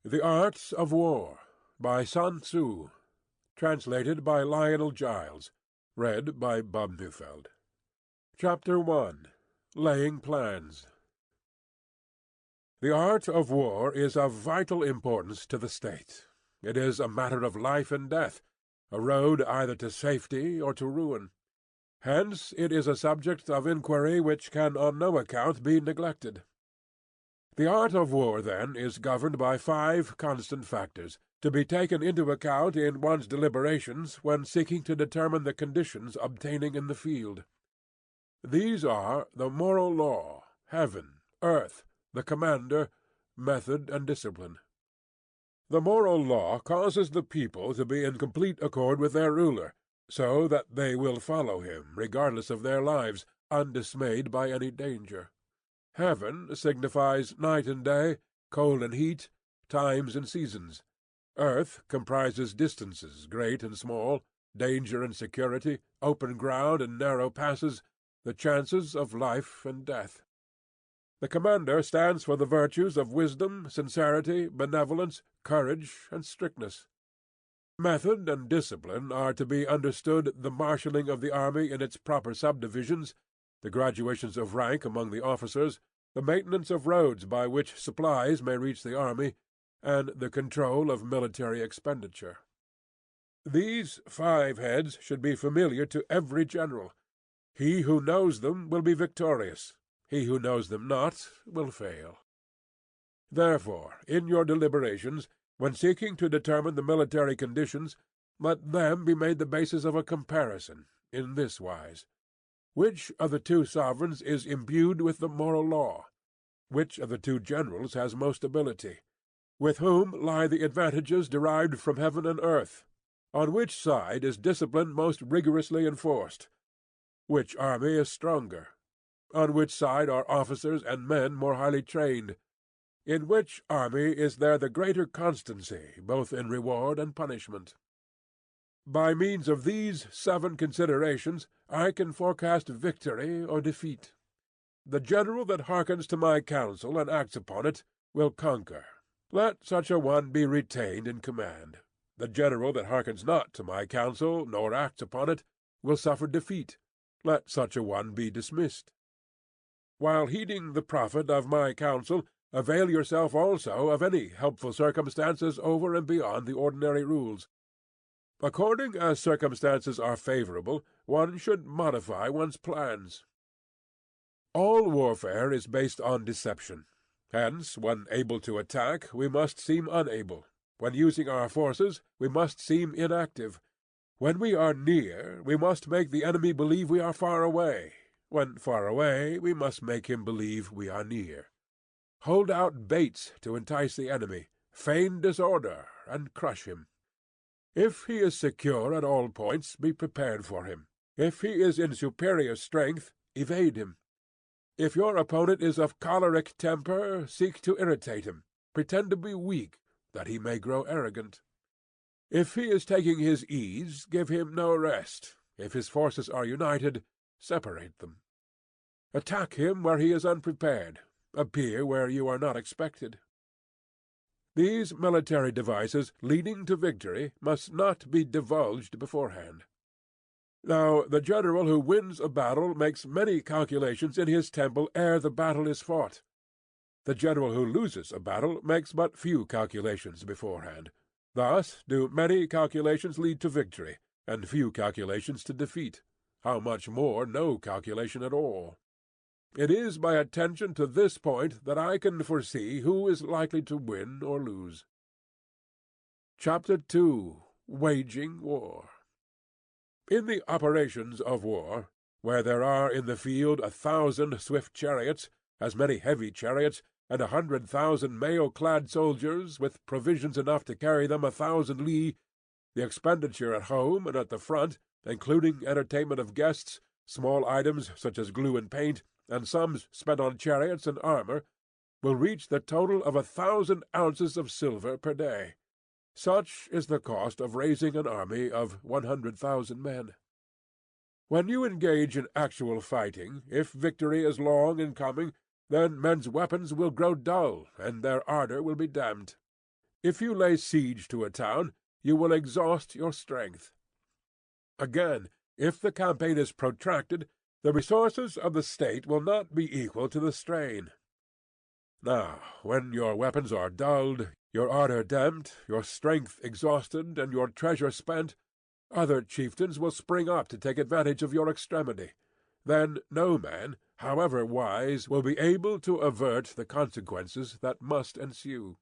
The Art of War, by Sun Tzu, translated by Lionel Giles, read by Bob Neufeld. Chapter 1. Laying Plans. The art of war is of vital importance to the state. It is a matter of life and death, a road either to safety or to ruin. Hence it is a subject of inquiry which can on no account be neglected. The art of war, then, is governed by 5 constant factors, to be taken into account in one's deliberations when seeking to determine the conditions obtaining in the field. These are the moral law, heaven, earth, the commander, method, and discipline. The moral law causes the people to be in complete accord with their ruler, so that they will follow him, regardless of their lives, undismayed by any danger. Heaven signifies night and day, cold and heat, times and seasons. Earth comprises distances, great and small, danger and security, open ground and narrow passes, the chances of life and death. The commander stands for the virtues of wisdom, sincerity, benevolence, courage, and strictness. Method and discipline are to be understood the marshalling of the army in its proper subdivisions, the graduations of rank among the officers, the maintenance of roads by which supplies may reach the army, and the control of military expenditure. These 5 heads should be familiar to every general. He who knows them will be victorious. He who knows them not will fail. Therefore, in your deliberations, when seeking to determine the military conditions, let them be made the basis of a comparison, in this wise. Which of the 2 sovereigns is imbued with the moral law? Which of the 2 generals has most ability? With whom lie the advantages derived from heaven and earth? On which side is discipline most rigorously enforced? Which army is stronger? On which side are officers and men more highly trained? In which army is there the greater constancy, both in reward and punishment? By means of these 7 considerations I can forecast victory or defeat. The general that hearkens to my counsel and acts upon it will conquer. Let such a one be retained in command. The general that hearkens not to my counsel, nor acts upon it, will suffer defeat. Let such a one be dismissed. While heeding the profit of my counsel, avail yourself also of any helpful circumstances over and beyond the ordinary rules. According as circumstances are favorable, one should modify one's plans. All warfare is based on deception. Hence, when able to attack, we must seem unable. When using our forces, we must seem inactive. When we are near, we must make the enemy believe we are far away. When far away, we must make him believe we are near. Hold out baits to entice the enemy, feign disorder, and crush him. If he is secure at all points, be prepared for him. If he is in superior strength, evade him. If your opponent is of choleric temper, seek to irritate him. Pretend to be weak, that he may grow arrogant. If he is taking his ease, give him no rest. If his forces are united, separate them. Attack him where he is unprepared. Appear where you are not expected. These military devices leading to victory must not be divulged beforehand. Now the general who wins a battle makes many calculations in his temple ere the battle is fought. The general who loses a battle makes but few calculations beforehand. Thus do many calculations lead to victory, and few calculations to defeat. How much more no calculation at all? It is by attention to this point that I can foresee who is likely to win or lose. Chapter 2. Waging War. In the operations of war, where there are in the field 1,000 swift chariots, as many heavy chariots, and 100,000 mail-clad soldiers, with provisions enough to carry them 1,000 li, the expenditure at home and at the front, including entertainment of guests, small items such as glue and paint, and sums spent on chariots and armor, will reach the total of 1,000 ounces of silver per day. Such is the cost of raising an army of 100,000 men. When you engage in actual fighting, if victory is long in coming, then men's weapons will grow dull, and their ardor will be damped. If you lay siege to a town, you will exhaust your strength. Again, if the campaign is protracted, the resources of the state will not be equal to the strain. Now, when your weapons are dulled, your ardor damped, your strength exhausted, and your treasure spent, other chieftains will spring up to take advantage of your extremity. Then no man, however wise, will be able to avert the consequences that must ensue.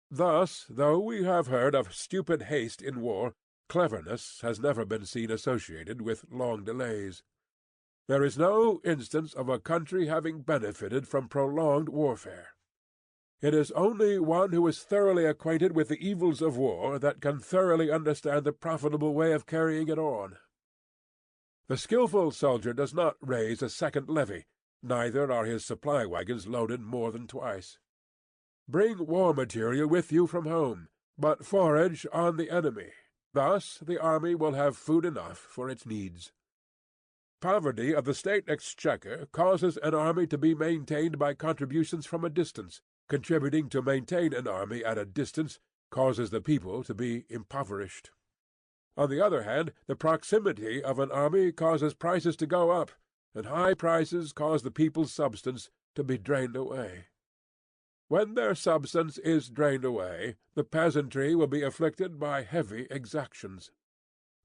Thus, though we have heard of stupid haste in war, cleverness has never been seen associated with long delays. There is no instance of a country having benefited from prolonged warfare. It is only one who is thoroughly acquainted with the evils of war that can thoroughly understand the profitable way of carrying it on. The skilful soldier does not raise a second levy, neither are his supply wagons loaded more than twice. Bring war material with you from home, but forage on the enemy. Thus the army will have food enough for its needs. Poverty of the state exchequer causes an army to be maintained by contributions from a distance. Contributing to maintain an army at a distance causes the people to be impoverished. On the other hand, the proximity of an army causes prices to go up, and high prices cause the people's substance to be drained away. When their substance is drained away, the peasantry will be afflicted by heavy exactions.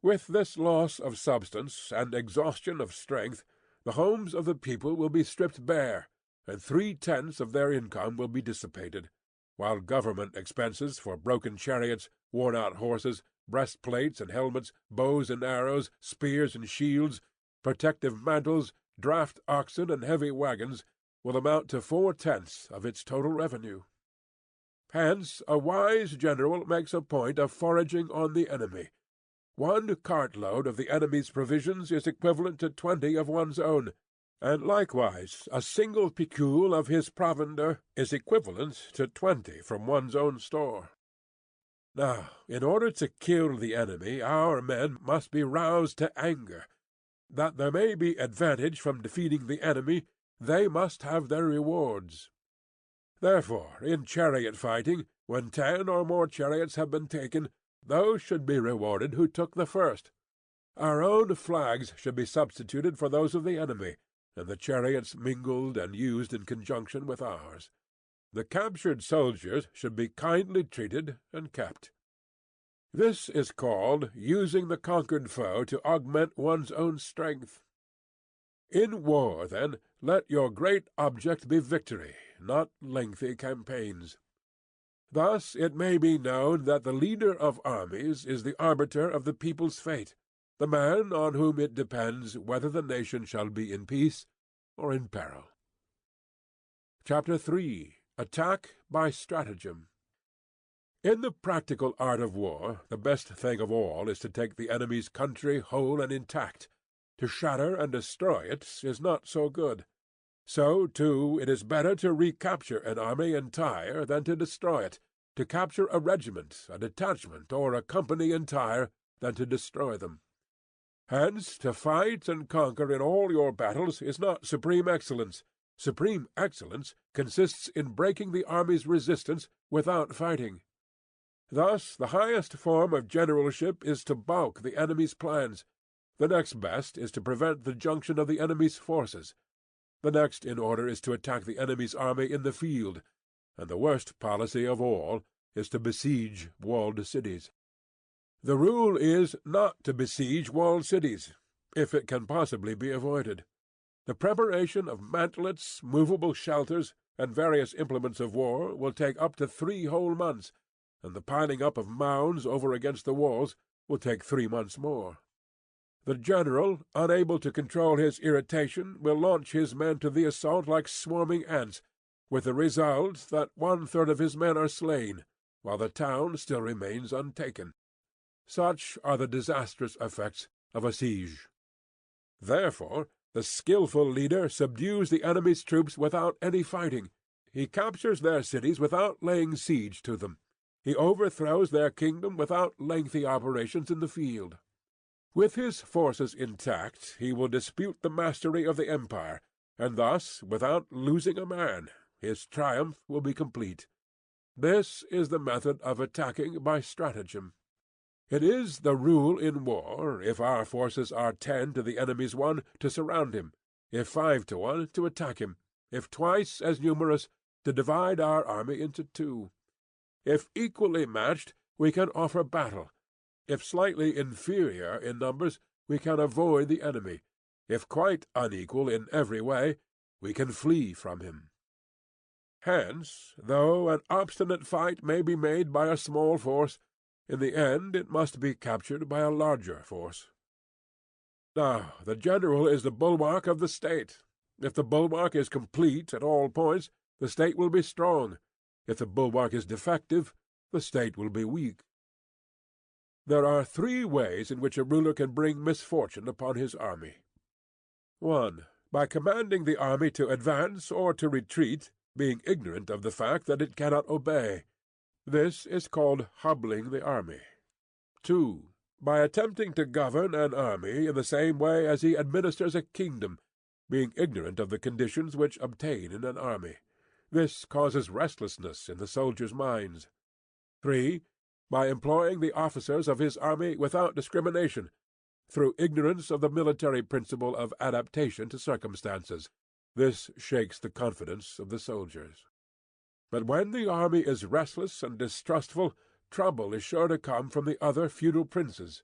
With this loss of substance and exhaustion of strength, the homes of the people will be stripped bare, and 3/10 of their income will be dissipated, while government expenses for broken chariots, worn-out horses, breastplates and helmets, bows and arrows, spears and shields, protective mantles, draft oxen, and heavy wagons will amount to 4/10 of its total revenue. Hence a wise general makes a point of foraging on the enemy. 1 cartload of the enemy's provisions is equivalent to 20 of one's own, and likewise a single picule of his provender is equivalent to 20 from one's own store. Now, in order to kill the enemy, our men must be roused to anger. That there may be advantage from defeating the enemy, they must have their rewards. Therefore, in chariot fighting, when 10 or more chariots have been taken, those should be rewarded who took the first. Our own flags should be substituted for those of the enemy, and the chariots mingled and used in conjunction with ours. The captured soldiers should be kindly treated and kept. This is called using the conquered foe to augment one's own strength. In war, then, let your great object be victory, not lengthy campaigns. Thus it may be known that the leader of armies is the arbiter of the people's fate, the man on whom it depends whether the nation shall be in peace or in peril. Chapter 3. Attack by Stratagem. In the practical art of war, the best thing of all is to take the enemy's country whole and intact. To shatter and destroy it is not so good. So, too, it is better to recapture an army entire than to destroy it, to capture a regiment, a detachment, or a company entire than to destroy them. Hence, to fight and conquer in all your battles is not supreme excellence. Supreme excellence consists in breaking the army's resistance without fighting. Thus, the highest form of generalship is to balk the enemy's plans. The next best is to prevent the junction of the enemy's forces. The next in order is to attack the enemy's army in the field, and the worst policy of all is to besiege walled cities. The rule is not to besiege walled cities, if it can possibly be avoided. The preparation of mantlets, movable shelters, and various implements of war will take up to 3 whole months, and the piling up of mounds over against the walls will take 3 months more. The general, unable to control his irritation, will launch his men to the assault like swarming ants, with the result that 1/3 of his men are slain, while the town still remains untaken. Such are the disastrous effects of a siege. Therefore, the skilful leader subdues the enemy's troops without any fighting. He captures their cities without laying siege to them. He overthrows their kingdom without lengthy operations in the field. With his forces intact, he will dispute the mastery of the empire, and thus, without losing a man, his triumph will be complete. This is the method of attacking by stratagem. It is the rule in war, if our forces are 10 to the enemy's 1, to surround him; if 5 to 1, to attack him; if twice as numerous, to divide our army into 2. If equally matched, we can offer battle; if slightly inferior in numbers, we can avoid the enemy; if quite unequal in every way, we can flee from him. Hence, though an obstinate fight may be made by a small force, in the end it must be captured by a larger force. Now, the general is the bulwark of the state. If the bulwark is complete at all points, the state will be strong; if the bulwark is defective, the state will be weak. There are 3 ways in which a ruler can bring misfortune upon his army. 1. By commanding the army to advance or to retreat, being ignorant of the fact that it cannot obey. This is called hobbling the army. 2. By attempting to govern an army in the same way as he administers a kingdom, being ignorant of the conditions which obtain in an army. This causes restlessness in the soldiers' minds. 3. By employing the officers of his army without discrimination, through ignorance of the military principle of adaptation to circumstances. This shakes the confidence of the soldiers. But when the army is restless and distrustful, trouble is sure to come from the other feudal princes.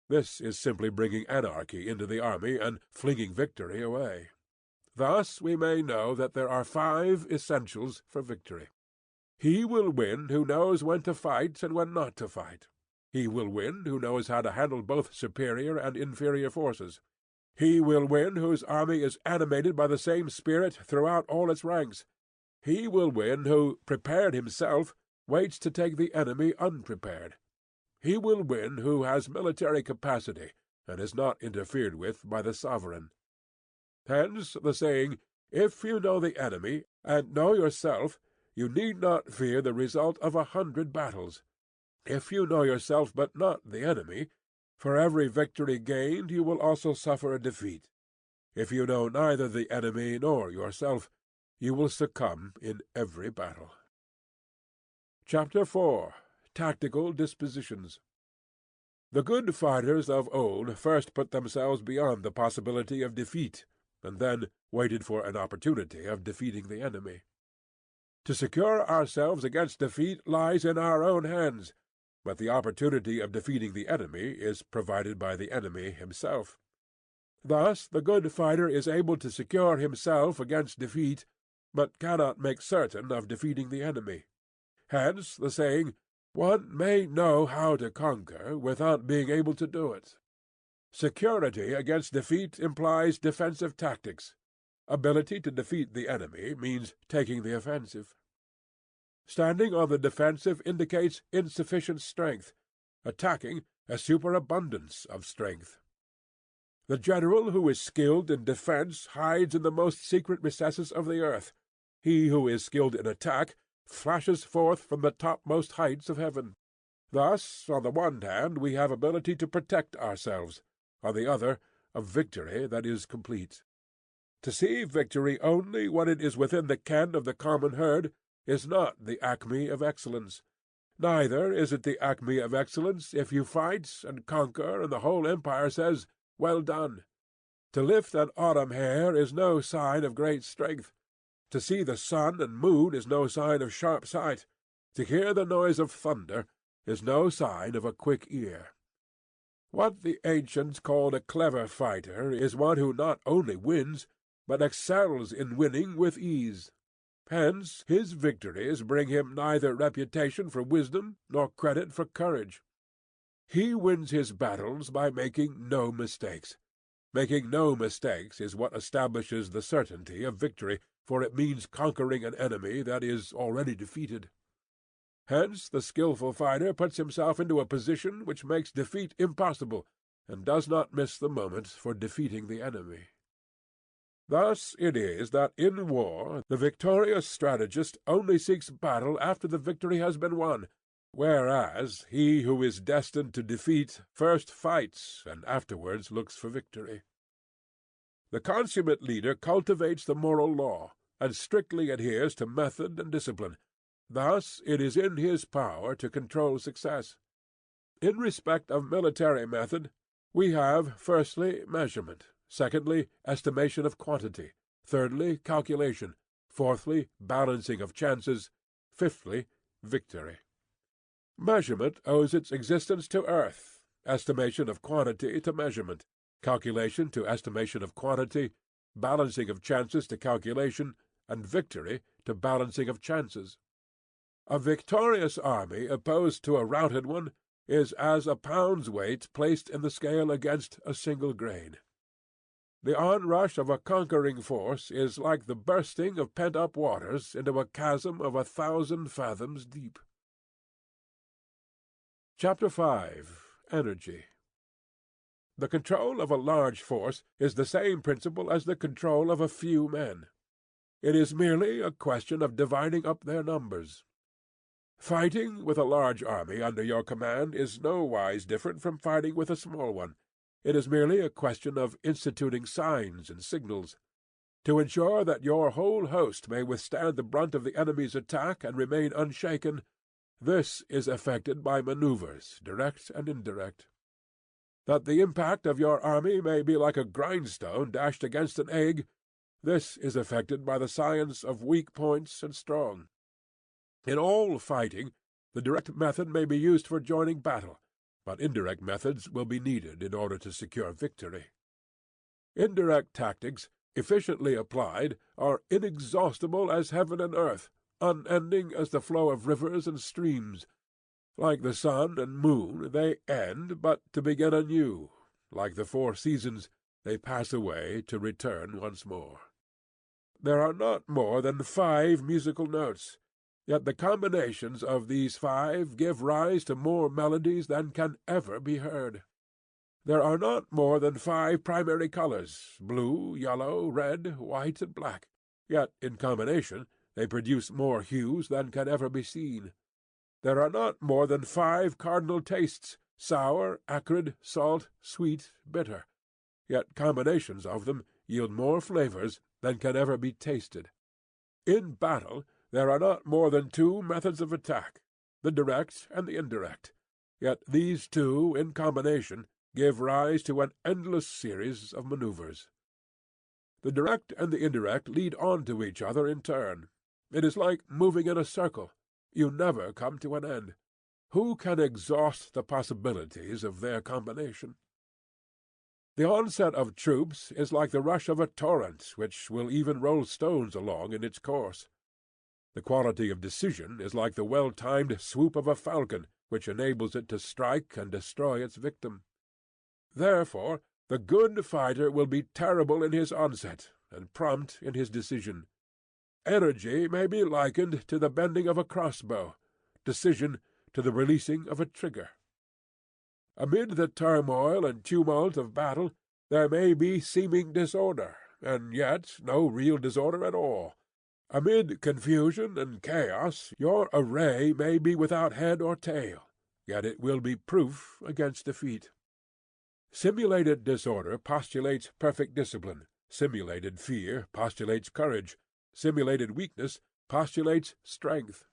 This is simply bringing anarchy into the army and flinging victory away. Thus we may know that there are 5 essentials for victory. He will win who knows when to fight and when not to fight. He will win who knows how to handle both superior and inferior forces. He will win whose army is animated by the same spirit throughout all its ranks. He will win who, prepared himself, waits to take the enemy unprepared. He will win who has military capacity, and is not interfered with by the sovereign. Hence the saying, "If you know the enemy, and know yourself, you need not fear the result of 100 battles. If you know yourself but not the enemy, for every victory gained you will also suffer a defeat. If you know neither the enemy nor yourself, you will succumb in every battle." Chapter 4. Tactical Dispositions. The good fighters of old first put themselves beyond the possibility of defeat, and then waited for an opportunity of defeating the enemy. To secure ourselves against defeat lies in our own hands, but the opportunity of defeating the enemy is provided by the enemy himself. Thus the good fighter is able to secure himself against defeat, but cannot make certain of defeating the enemy. Hence the saying, "One may know how to conquer without being able to do it." Security against defeat implies defensive tactics. Ability to defeat the enemy means taking the offensive. Standing on the defensive indicates insufficient strength; attacking, a superabundance of strength. The general who is skilled in defence hides in the most secret recesses of the earth. He who is skilled in attack flashes forth from the topmost heights of heaven. Thus, on the one hand, we have ability to protect ourselves; on the other, a victory that is complete. To see victory only when it is within the ken of the common herd is not the acme of excellence. Neither is it the acme of excellence if you fight and conquer, and the whole empire says, "Well done." To lift an autumn hair is no sign of great strength. To see the sun and moon is no sign of sharp sight. To hear the noise of thunder is no sign of a quick ear. What the ancients called a clever fighter is one who not only wins, but excels in winning with ease. Hence his victories bring him neither reputation for wisdom nor credit for courage. He wins his battles by making no mistakes. Making no mistakes is what establishes the certainty of victory, for it means conquering an enemy that is already defeated. Hence the skilful fighter puts himself into a position which makes defeat impossible, and does not miss the moment for defeating the enemy. Thus it is that in war the victorious strategist only seeks battle after the victory has been won, whereas he who is destined to defeat first fights and afterwards looks for victory. The consummate leader cultivates the moral law, and strictly adheres to method and discipline. Thus it is in his power to control success. In respect of military method, we have, firstly, measurement, secondly, estimation of quantity, thirdly, calculation, fourthly, balancing of chances, fifthly, victory. Measurement owes its existence to earth, estimation of quantity to measurement, calculation to estimation of quantity, balancing of chances to calculation, and victory to balancing of chances. A victorious army opposed to a routed one is as a pound's weight placed in the scale against a single grain. The onrush of a conquering force is like the bursting of pent-up waters into a chasm of 1,000 fathoms deep. Chapter 5. Energy. The control of a large force is the same principle as the control of a few men. It is merely a question of dividing up their numbers. Fighting with a large army under your command is nowise different from fighting with a small one. It is merely a question of instituting signs and signals. To ensure that your whole host may withstand the brunt of the enemy's attack and remain unshaken, this is effected by manoeuvres, direct and indirect. That the impact of your army may be like a grindstone dashed against an egg, this is effected by the science of weak points and strong. In all fighting, the direct method may be used for joining battle, but indirect methods will be needed in order to secure victory. Indirect tactics, efficiently applied, are inexhaustible as heaven and earth, unending as the flow of rivers and streams. Like the sun and moon, they end, but to begin anew. Like the 4 seasons, they pass away to return once more. There are not more than 5 musical notes, yet the combinations of these 5 give rise to more melodies than can ever be heard. There are not more than 5 primary colors, blue, yellow, red, white, and black, yet in combination they produce more hues than can ever be seen. There are not more than 5 cardinal tastes, sour, acrid, salt, sweet, bitter, yet combinations of them yield more flavors than can ever be tasted. In battle there are not more than 2 methods of attack, the direct and the indirect, yet these 2 in combination give rise to an endless series of manoeuvres. The direct and the indirect lead on to each other in turn. It is like moving in a circle. You never come to an end. Who can exhaust the possibilities of their combination? The onset of troops is like the rush of a torrent, which will even roll stones along in its course. The quality of decision is like the well-timed swoop of a falcon, which enables it to strike and destroy its victim. Therefore, the good fighter will be terrible in his onset, and prompt in his decision. Energy may be likened to the bending of a crossbow, decision to the releasing of a trigger. Amid the turmoil and tumult of battle there may be seeming disorder, and yet no real disorder at all. Amid confusion and chaos your array may be without head or tail, yet it will be proof against defeat. Simulated disorder postulates perfect discipline, simulated fear postulates courage, simulated weakness postulates strength.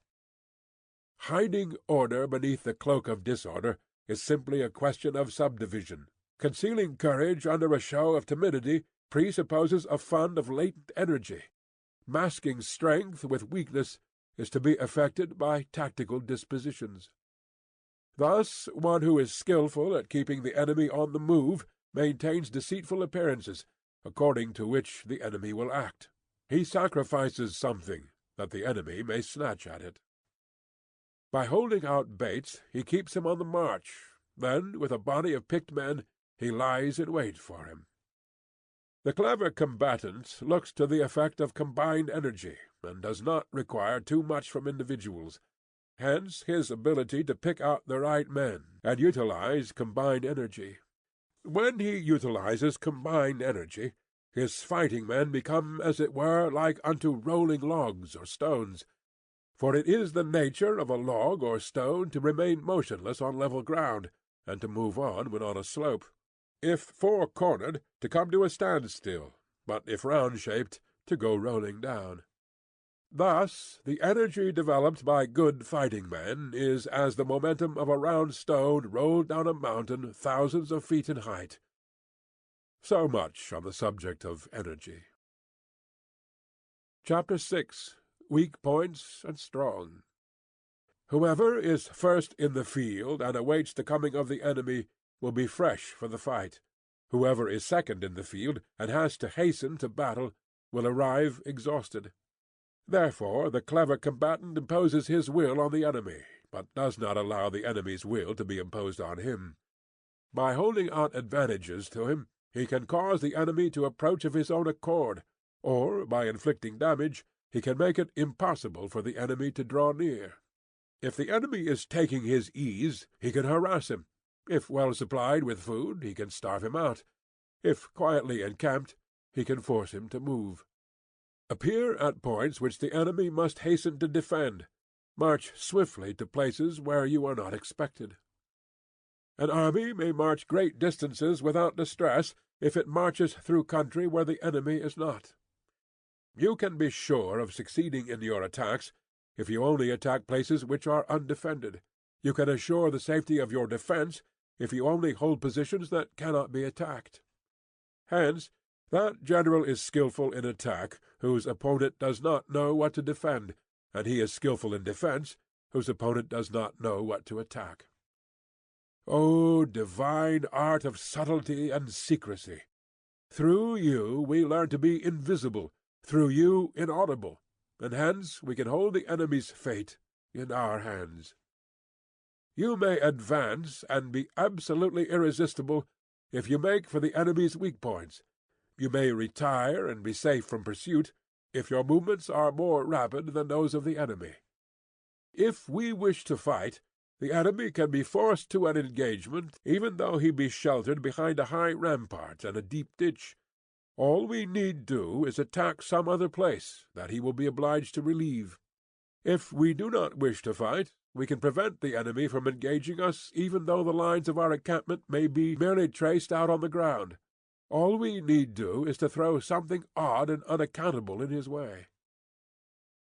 Hiding order beneath the cloak of disorder is simply a question of subdivision. Concealing courage under a show of timidity presupposes a fund of latent energy. Masking strength with weakness is to be effected by tactical dispositions. Thus one who is skilful at keeping the enemy on the move maintains deceitful appearances, according to which the enemy will act. He sacrifices something, that the enemy may snatch at it. By holding out baits he keeps him on the march, then with a body of picked men he lies in wait for him. The clever combatant looks to the effect of combined energy, and does not require too much from individuals. Hence his ability to pick out the right men, and utilize combined energy. When he utilizes combined energy, his fighting men become, as it were, like unto rolling logs or stones. For it is the nature of a log or stone to remain motionless on level ground, and to move on when on a slope. If four-cornered, to come to a standstill, but if round-shaped, to go rolling down. Thus the energy developed by good fighting men is as the momentum of a round stone rolled down a mountain thousands of feet in height. So much on the subject of energy. Chapter 6. Weak Points and Strong. Whoever is first in the field and awaits the coming of the enemy will be fresh for the fight. Whoever is second in the field and has to hasten to battle will arrive exhausted. Therefore the clever combatant imposes his will on the enemy, but does not allow the enemy's will to be imposed on him. By holding out advantages to him, he can cause the enemy to approach of his own accord, or, by inflicting damage, he can make it impossible for the enemy to draw near. If the enemy is taking his ease, he can harass him. If well supplied with food, he can starve him out. If quietly encamped, he can force him to move. Appear at points which the enemy must hasten to defend. March swiftly to places where you are not expected. An army may march great distances without distress if it marches through country where the enemy is not. You can be sure of succeeding in your attacks if you only attack places which are undefended. You can assure the safety of your defence if you only hold positions that cannot be attacked. Hence, that general is skilful in attack whose opponent does not know what to defend, and he is skilful in defence whose opponent does not know what to attack. O divine art of subtlety and secrecy! Through you we learn to be invisible, through you inaudible, and hence we can hold the enemy's fate in our hands. You may advance and be absolutely irresistible if you make for the enemy's weak points. You may retire and be safe from pursuit if your movements are more rapid than those of the enemy. If we wish to fight, the enemy can be forced to an engagement even though he be sheltered behind a high rampart and a deep ditch. All we need do is attack some other place that he will be obliged to relieve. If we do not wish to fight, we can prevent the enemy from engaging us even though the lines of our encampment may be merely traced out on the ground. All we need do is to throw something odd and unaccountable in his way.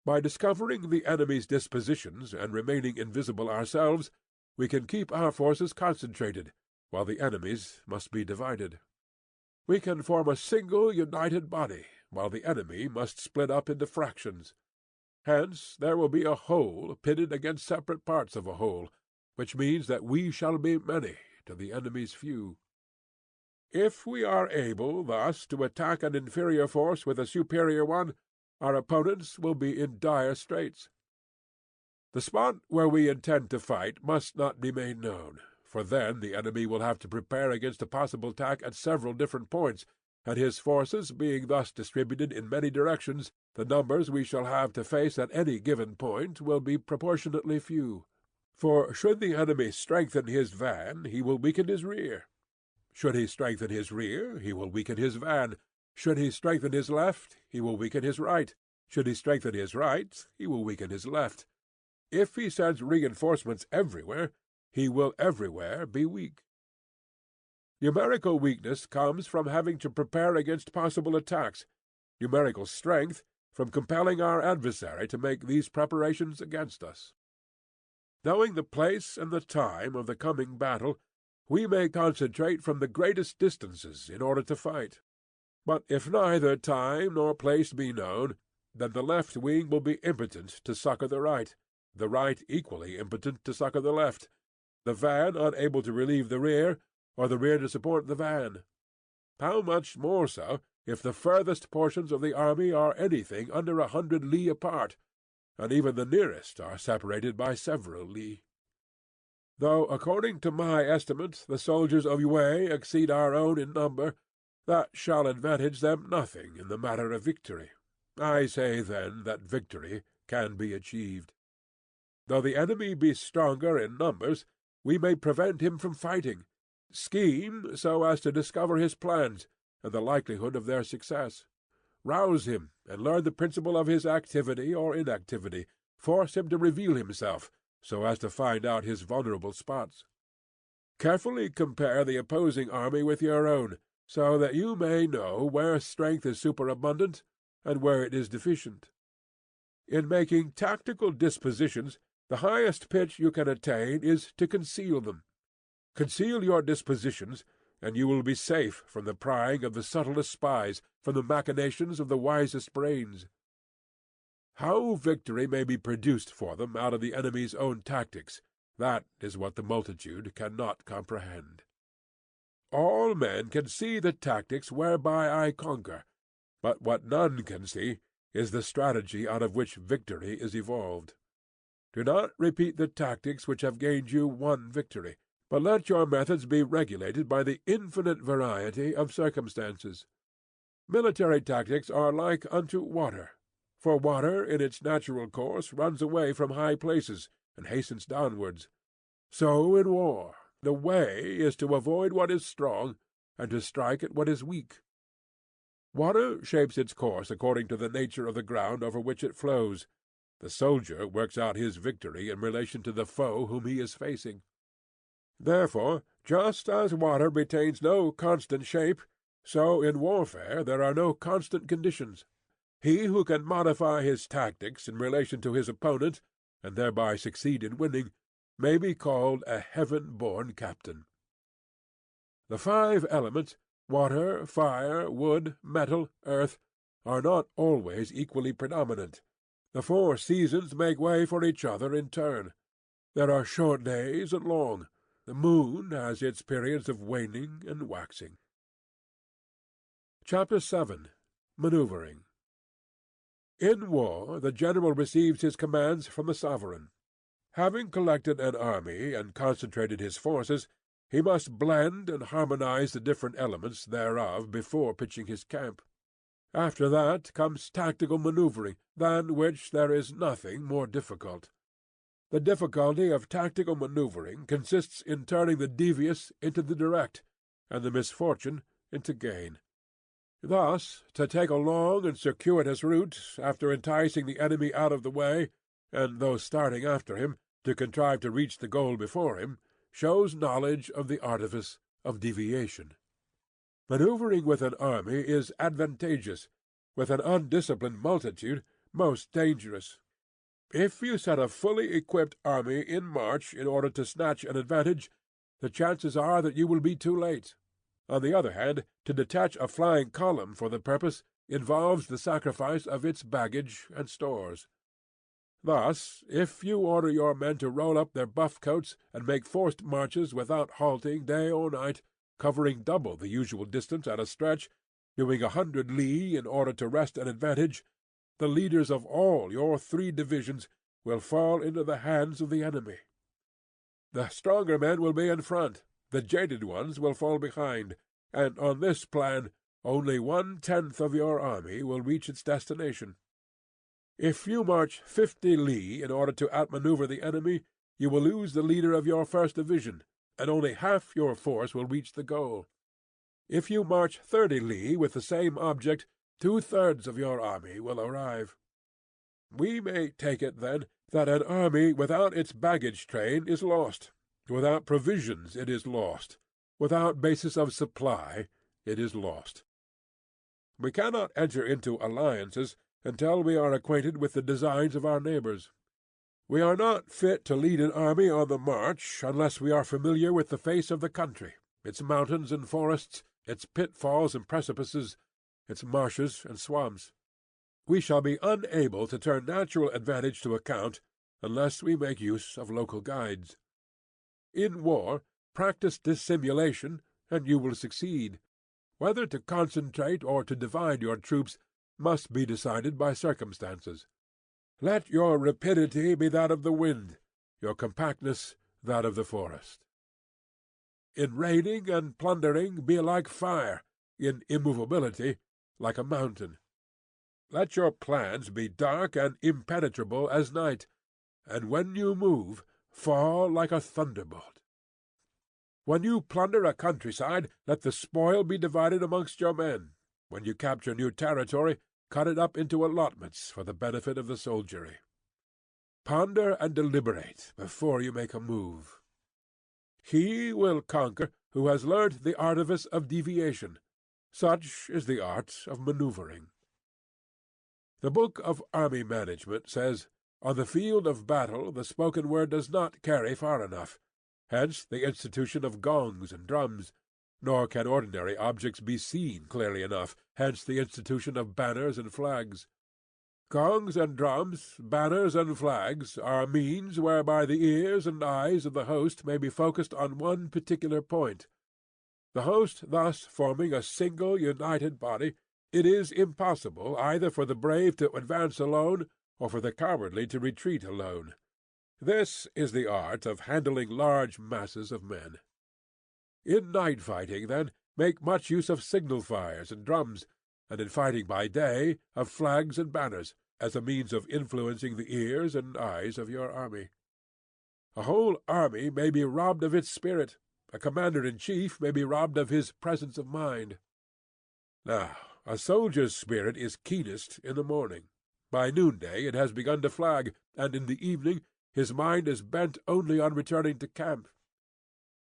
By discovering the enemy's dispositions and remaining invisible ourselves, we can keep our forces concentrated, while the enemy's must be divided. We can form a single united body, while the enemy must split up into fractions. Hence there will be a whole pitted against separate parts of a whole, which means that we shall be many to the enemy's few. If we are able thus to attack an inferior force with a superior one, our opponents will be in dire straits. The spot where we intend to fight must not be made known, for then the enemy will have to prepare against a possible attack at several different points, and his forces being thus distributed in many directions, the numbers we shall have to face at any given point will be proportionately few. For should the enemy strengthen his van, he will weaken his rear. Should he strengthen his rear, he will weaken his van. Should he strengthen his left, he will weaken his right. Should he strengthen his right, he will weaken his left. If he sends reinforcements everywhere, he will everywhere be weak. Numerical weakness comes from having to prepare against possible attacks, numerical strength from compelling our adversary to make these preparations against us. Knowing the place and the time of the coming battle, we may concentrate from the greatest distances in order to fight. But if neither time nor place be known, then the left wing will be impotent to succor the right equally impotent to succor the left, the van unable to relieve the rear, or the rear to support the van. How much more so if the furthest portions of the army are anything under 100 li apart, and even the nearest are separated by several li. Though, according to my estimate, the soldiers of Yue exceed our own in number, that shall advantage them nothing in the matter of victory. I say, then, that victory can be achieved. Though the enemy be stronger in numbers, we may prevent him from fighting, scheme so as to discover his plans and the likelihood of their success, rouse him and learn the principle of his activity or inactivity, force him to reveal himself, so as to find out his vulnerable spots. Carefully compare the opposing army with your own, so that you may know where strength is superabundant and where it is deficient. In making tactical dispositions, the highest pitch you can attain is to conceal them. Conceal your dispositions, and you will be safe from the prying of the subtlest spies, from the machinations of the wisest brains. How victory may be produced for them out of the enemy's own tactics, that is what the multitude cannot comprehend. All men can see the tactics whereby I conquer, but what none can see is the strategy out of which victory is evolved. Do not repeat the tactics which have gained you one victory, but let your methods be regulated by the infinite variety of circumstances. Military tactics are like unto water, for water in its natural course runs away from high places, and hastens downwards. So in war, the way is to avoid what is strong, and to strike at what is weak. Water shapes its course according to the nature of the ground over which it flows. The soldier works out his victory in relation to the foe whom he is facing. Therefore, just as water retains no constant shape, so in warfare there are no constant conditions. He who can modify his tactics in relation to his opponent, and thereby succeed in winning, may be called a heaven-born captain. The 5 elements, water, fire, wood, metal, earth, are not always equally predominant. The 4 seasons make way for each other in turn. There are short days and long. The moon has its periods of waning and waxing. Chapter 7. Maneuvering. In war the general receives his commands from the sovereign. Having collected an army and concentrated his forces, he must blend and harmonize the different elements thereof before pitching his camp. After that comes tactical manoeuvring, than which there is nothing more difficult. The difficulty of tactical manoeuvring consists in turning the devious into the direct, and the misfortune into gain. Thus, to take a long and circuitous route, after enticing the enemy out of the way, and those starting after him, to contrive to reach the goal before him, shows knowledge of the artifice of deviation. Manoeuvring with an army is advantageous, with an undisciplined multitude most dangerous. If you set a fully equipped army in march in order to snatch an advantage, the chances are that you will be too late. On the other hand, to detach a flying column for the purpose involves the sacrifice of its baggage and stores. Thus, if you order your men to roll up their buff coats and make forced marches without halting day or night, covering double the usual distance at a stretch, doing 100 li in order to wrest an advantage, the leaders of all your 3 divisions will fall into the hands of the enemy. The stronger men will be in front, the jaded ones will fall behind, and on this plan only 1/10 of your army will reach its destination. If you march 50 li in order to outmaneuver the enemy, you will lose the leader of your first division, and only half your force will reach the goal. If you march 30 li with the same object, 2/3 of your army will arrive. We may take it, then, that an army without its baggage train is lost. Without provisions it is lost. Without basis of supply it is lost. We cannot enter into alliances until we are acquainted with the designs of our neighbors. We are not fit to lead an army on the march unless we are familiar with the face of the country, its mountains and forests, its pitfalls and precipices, its marshes and swamps. We shall be unable to turn natural advantage to account unless we make use of local guides. In war, practice dissimulation, and you will succeed. Whether to concentrate or to divide your troops must be decided by circumstances. Let your rapidity be that of the wind, your compactness that of the forest. In raiding and plundering be like fire, in immovability like a mountain. Let your plans be dark and impenetrable as night, and when you move, fall like a thunderbolt. When you plunder a countryside, let the spoil be divided amongst your men. When you capture new territory, cut it up into allotments for the benefit of the soldiery. Ponder and deliberate before you make a move. He will conquer who has learnt the artifice of deviation. Such is the art of manoeuvring. The Book of Army Management says, "On the field of battle the spoken word does not carry far enough, hence the institution of gongs and drums, nor can ordinary objects be seen clearly enough, hence the institution of banners and flags. Gongs and drums, banners and flags, are means whereby the ears and eyes of the host may be focused on one particular point. The host thus forming a single united body, it is impossible either for the brave to advance alone, or for the cowardly to retreat alone. This is the art of handling large masses of men. In night fighting, then, make much use of signal fires and drums, and in fighting by day, of flags and banners, as a means of influencing the ears and eyes of your army. A whole army may be robbed of its spirit. A commander-in-chief may be robbed of his presence of mind. Now, a soldier's spirit is keenest in the morning. By noonday it has begun to flag, and in the evening his mind is bent only on returning to camp.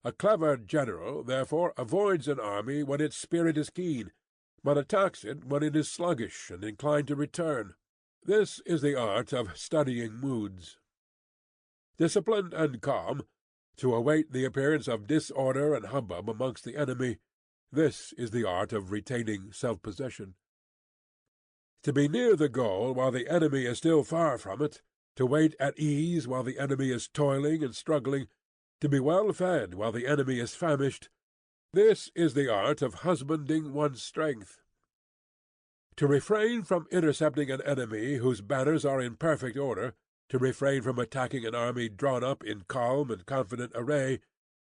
A clever general, therefore, avoids an army when its spirit is keen, but attacks it when it is sluggish and inclined to return. This is the art of studying moods. Disciplined and calm, to await the appearance of disorder and hubbub amongst the enemy, this is the art of retaining self-possession. To be near the goal while the enemy is still far from it, to wait at ease while the enemy is toiling and struggling, to be well fed while the enemy is famished, this is the art of husbanding one's strength. To refrain from intercepting an enemy whose banners are in perfect order, to refrain from attacking an army drawn up in calm and confident array,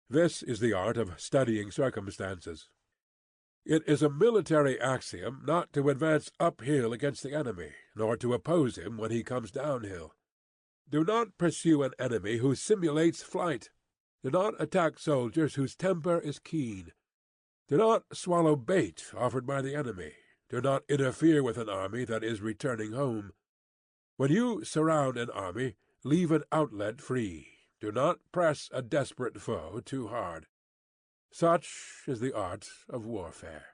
this is the art of studying circumstances. It is a military axiom not to advance uphill against the enemy, nor to oppose him when he comes downhill. Do not pursue an enemy who simulates flight. Do not attack soldiers whose temper is keen. Do not swallow bait offered by the enemy. Do not interfere with an army that is returning home. When you surround an army, leave an outlet free. Do not press a desperate foe too hard. Such is the art of warfare.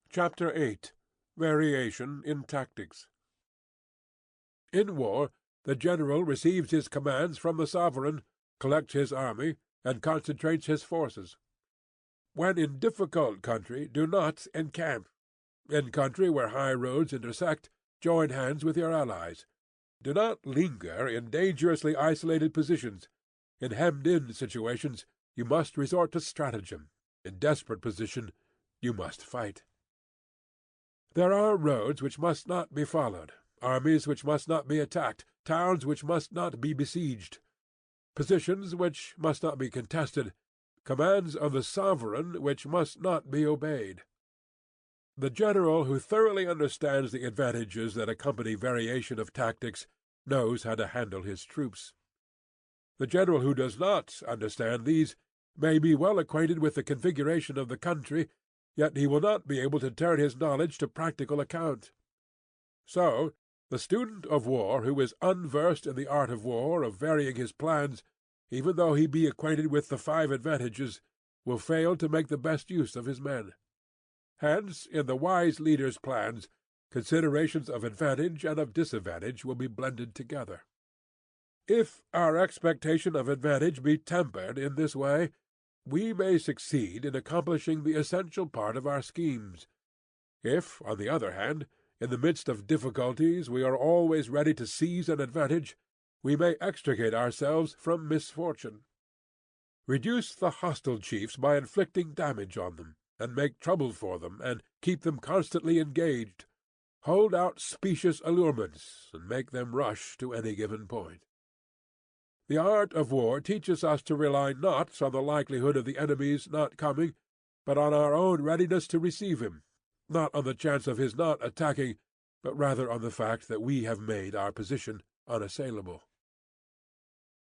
Chapter 8. Variation in Tactics. In war, the general receives his commands from the sovereign, collects his army, and concentrates his forces. When in difficult country, do not encamp. In country where high roads intersect, join hands with your allies. Do not linger in dangerously isolated positions. In hemmed-in situations, you must resort to stratagem. In desperate position, you must fight. There are roads which must not be followed, armies which must not be attacked, towns which must not be besieged, positions which must not be contested, commands of the sovereign which must not be obeyed. The general who thoroughly understands the advantages that accompany variation of tactics knows how to handle his troops. The general who does not understand these may be well acquainted with the configuration of the country, yet he will not be able to turn his knowledge to practical account. So, the student of war who is unversed in the art of war, of varying his plans, even though he be acquainted with the 5 advantages, will fail to make the best use of his men. Hence, in the wise leader's plans, considerations of advantage and of disadvantage will be blended together. If our expectation of advantage be tempered in this way, we may succeed in accomplishing the essential part of our schemes. If, on the other hand, in the midst of difficulties we are always ready to seize an advantage, we may extricate ourselves from misfortune. Reduce the hostile chiefs by inflicting damage on them, and make trouble for them, and keep them constantly engaged. Hold out specious allurements, and make them rush to any given point. The art of war teaches us to rely not on the likelihood of the enemy's not coming, but on our own readiness to receive him, not on the chance of his not attacking, but rather on the fact that we have made our position unassailable.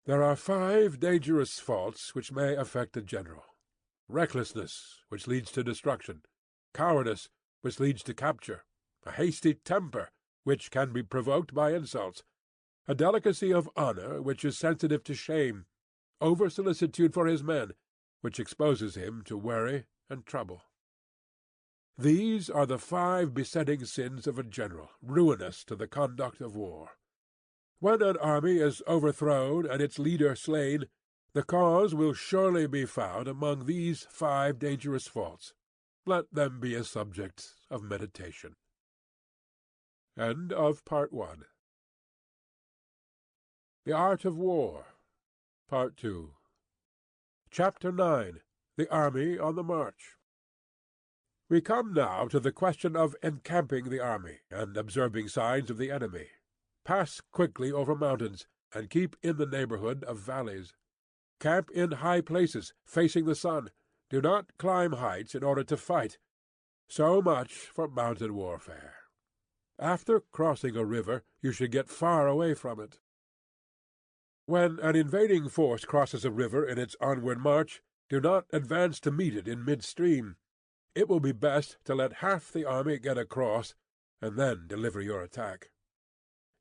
There are 5 dangerous faults which may affect a general: recklessness, which leads to destruction; cowardice, which leads to capture; a hasty temper, which can be provoked by insults; a delicacy of honor, which is sensitive to shame; over-solicitude for his men, which exposes him to worry and trouble. These are the 5 besetting sins of a general, ruinous to the conduct of war. When an army is overthrown and its leader slain, the cause will surely be found among these 5 dangerous faults. Let them be a subject of meditation. End of Part 1. The Art of War, Part 2. Chapter 9. The Army on the March. We come now to the question of encamping the army, and observing signs of the enemy. Pass quickly over mountains, and keep in the neighborhood of valleys. Camp in high places, facing the sun. Do not climb heights in order to fight. So much for mountain warfare. After crossing a river, you should get far away from it. When an invading force crosses a river in its onward march, do not advance to meet it in midstream. It will be best to let half the army get across, and then deliver your attack.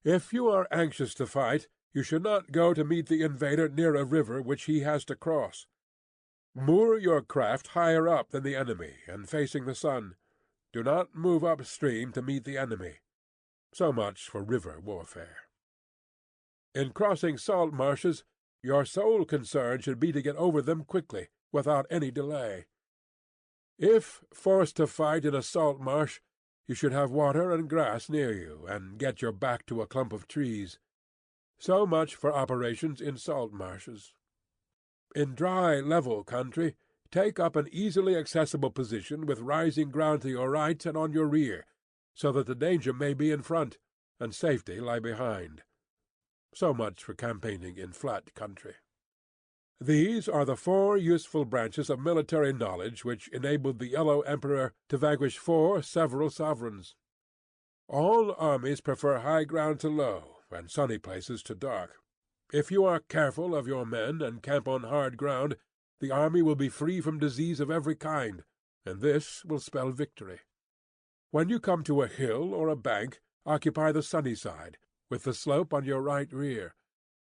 If you are anxious to fight, you should not go to meet the invader near a river which he has to cross. Moor your craft higher up than the enemy, and facing the sun. Do not move upstream to meet the enemy. So much for river warfare. In crossing salt marshes, your sole concern should be to get over them quickly, without any delay. If forced to fight in a salt marsh, you should have water and grass near you, and get your back to a clump of trees. So much for operations in salt marshes. In dry, level country, take up an easily accessible position with rising ground to your right and on your rear, so that the danger may be in front, and safety lie behind. So much for campaigning in flat country. These are the 4 useful branches of military knowledge which enabled the Yellow Emperor to vanquish 4 several sovereigns. All armies prefer high ground to low, and sunny places to dark. If you are careful of your men and camp on hard ground, the army will be free from disease of every kind, and this will spell victory. When you come to a hill or a bank, occupy the sunny side, with the slope on your right rear.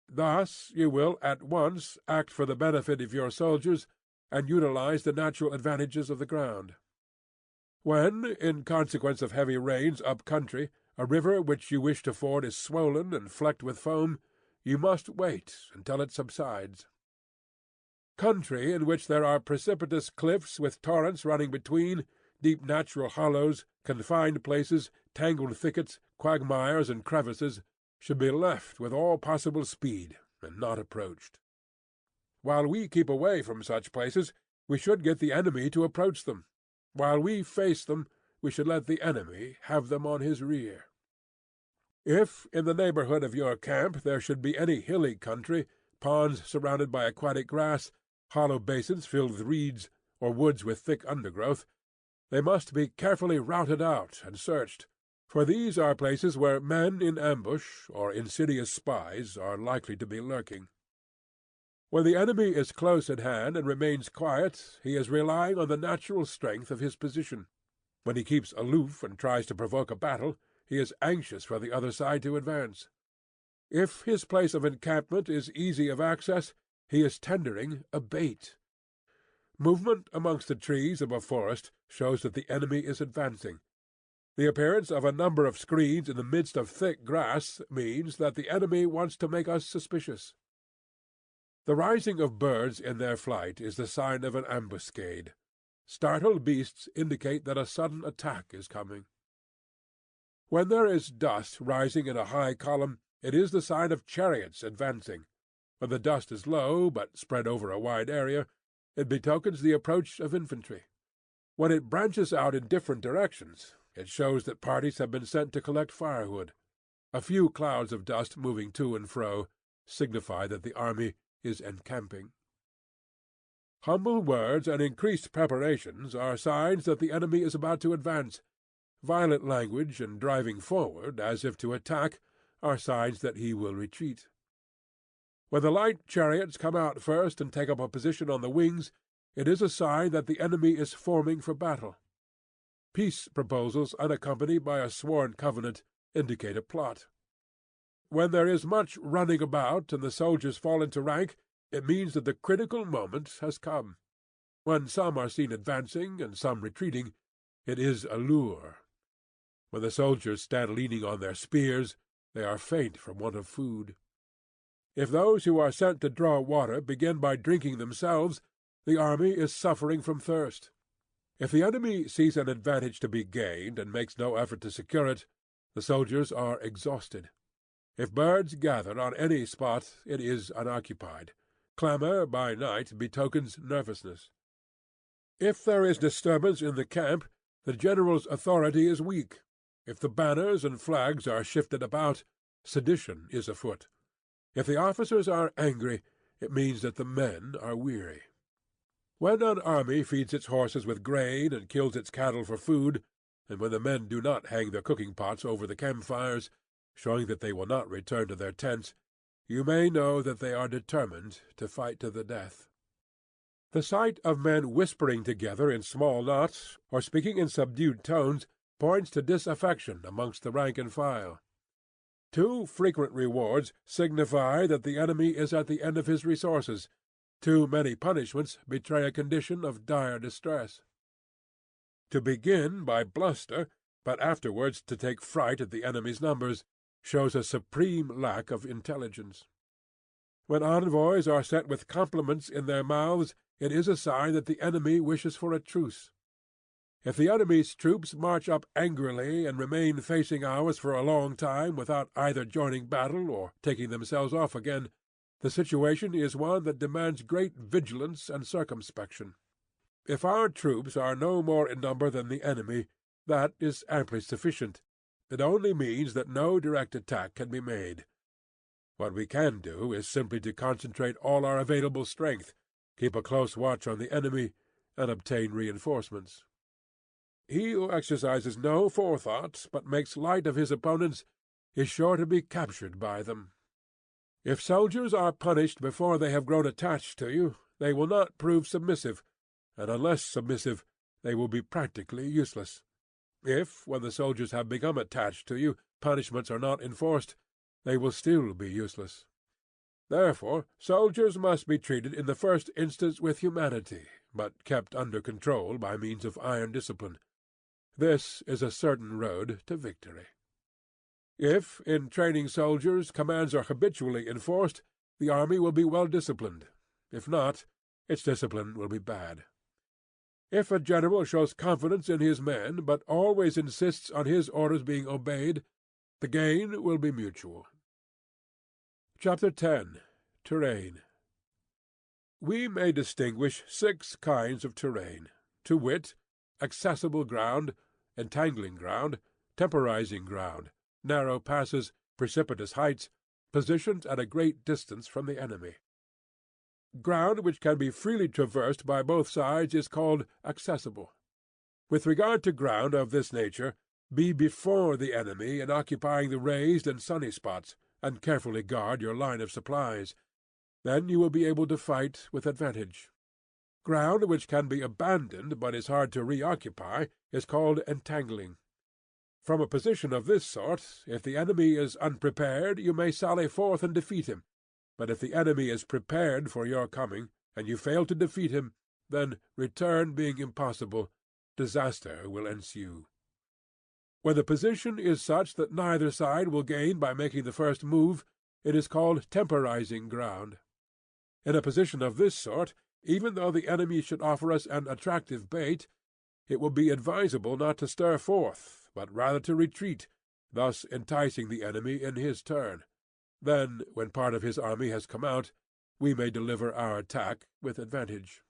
Thus you will at once act for the benefit of your soldiers, and utilize the natural advantages of the ground. When, in consequence of heavy rains up country, a river which you wish to ford is swollen and flecked with foam, you must wait until it subsides. Country in which there are precipitous cliffs with torrents running between, deep natural hollows, confined places, tangled thickets, quagmires, and crevices, should be left with all possible speed, and not approached. While we keep away from such places, we should get the enemy to approach them. While we face them, we should let the enemy have them on his rear. If in the neighborhood of your camp there should be any hilly country, ponds surrounded by aquatic grass, hollow basins filled with reeds, or woods with thick undergrowth, they must be carefully routed out and searched, for these are places where men in ambush or insidious spies are likely to be lurking. When the enemy is close at hand and remains quiet, he is relying on the natural strength of his position. When he keeps aloof and tries to provoke a battle, he is anxious for the other side to advance. If his place of encampment is easy of access, he is tendering a bait. Movement amongst the trees of a forest shows that the enemy is advancing. The appearance of a number of screens in the midst of thick grass means that the enemy wants to make us suspicious. The rising of birds in their flight is the sign of an ambuscade. Startled beasts indicate that a sudden attack is coming. When there is dust rising in a high column, it is the sign of chariots advancing. When the dust is low, but spread over a wide area, it betokens the approach of infantry. When it branches out in different directions, it shows that parties have been sent to collect firewood. A few clouds of dust moving to and fro signify that the army is encamping. Humble words and increased preparations are signs that the enemy is about to advance. Violent language and driving forward, as if to attack, are signs that he will retreat. When the light chariots come out first and take up a position on the wings, it is a sign that the enemy is forming for battle. Peace proposals unaccompanied by a sworn covenant indicate a plot. When there is much running about and the soldiers fall into rank, it means that the critical moment has come. When some are seen advancing and some retreating, It is a lure. When the soldiers stand leaning on their spears, they are faint from want of food. If those who are sent to draw water begin by drinking themselves, the army is suffering from thirst. If the enemy sees an advantage to be gained and makes no effort to secure it, the soldiers are exhausted. If birds gather on any spot, it is unoccupied. Clamour by night betokens nervousness. If there is disturbance in the camp, the general's authority is weak. If the banners and flags are shifted about, sedition is afoot. If the officers are angry, it means that the men are weary. When an army feeds its horses with grain and kills its cattle for food, and when the men do not hang their cooking pots over the campfires, showing that they will not return to their tents, you may know that they are determined to fight to the death. The sight of men whispering together in small knots, or speaking in subdued tones, points to disaffection amongst the rank and file. Too frequent rewards signify that the enemy is at the end of his resources. Too many punishments betray a condition of dire distress. To begin by bluster, but afterwards to take fright at the enemy's numbers, shows a supreme lack of intelligence. When envoys are sent with compliments in their mouths, it is a sign that the enemy wishes for a truce. If the enemy's troops march up angrily and remain facing ours for a long time without either joining battle or taking themselves off again, the situation is one that demands great vigilance and circumspection. If our troops are no more in number than the enemy, that is amply sufficient. It only means that no direct attack can be made. What we can do is simply to concentrate all our available strength, keep a close watch on the enemy, and obtain reinforcements. He who exercises no forethought, but makes light of his opponents, is sure to be captured by them. If soldiers are punished before they have grown attached to you, they will not prove submissive, and unless submissive, they will be practically useless. If, when the soldiers have become attached to you, punishments are not enforced, they will still be useless. Therefore, soldiers must be treated in the first instance with humanity, but kept under control by means of iron discipline. This is a certain road to victory. If, in training soldiers, commands are habitually enforced, the army will be well disciplined. If not, its discipline will be bad. If a general shows confidence in his men, but always insists on his orders being obeyed, the gain will be mutual. Chapter 10. Terrain. We may distinguish 6 kinds of terrain, to wit, accessible ground, entangling ground, temporizing ground, narrow passes, precipitous heights, positions at a great distance from the enemy. Ground which can be freely traversed by both sides is called accessible. With regard to ground of this nature, be before the enemy in occupying the raised and sunny spots, and carefully guard your line of supplies. Then you will be able to fight with advantage. Ground which can be abandoned but is hard to reoccupy is called entangling. From a position of this sort, if the enemy is unprepared, you may sally forth and defeat him. But if the enemy is prepared for your coming, and you fail to defeat him, then, return being impossible, disaster will ensue. When the position is such that neither side will gain by making the first move, it is called temporizing ground. In a position of this sort, even though the enemy should offer us an attractive bait, it will be advisable not to stir forth, but rather to retreat, thus enticing the enemy in his turn. Then, when part of his army has come out, we may deliver our attack with advantage.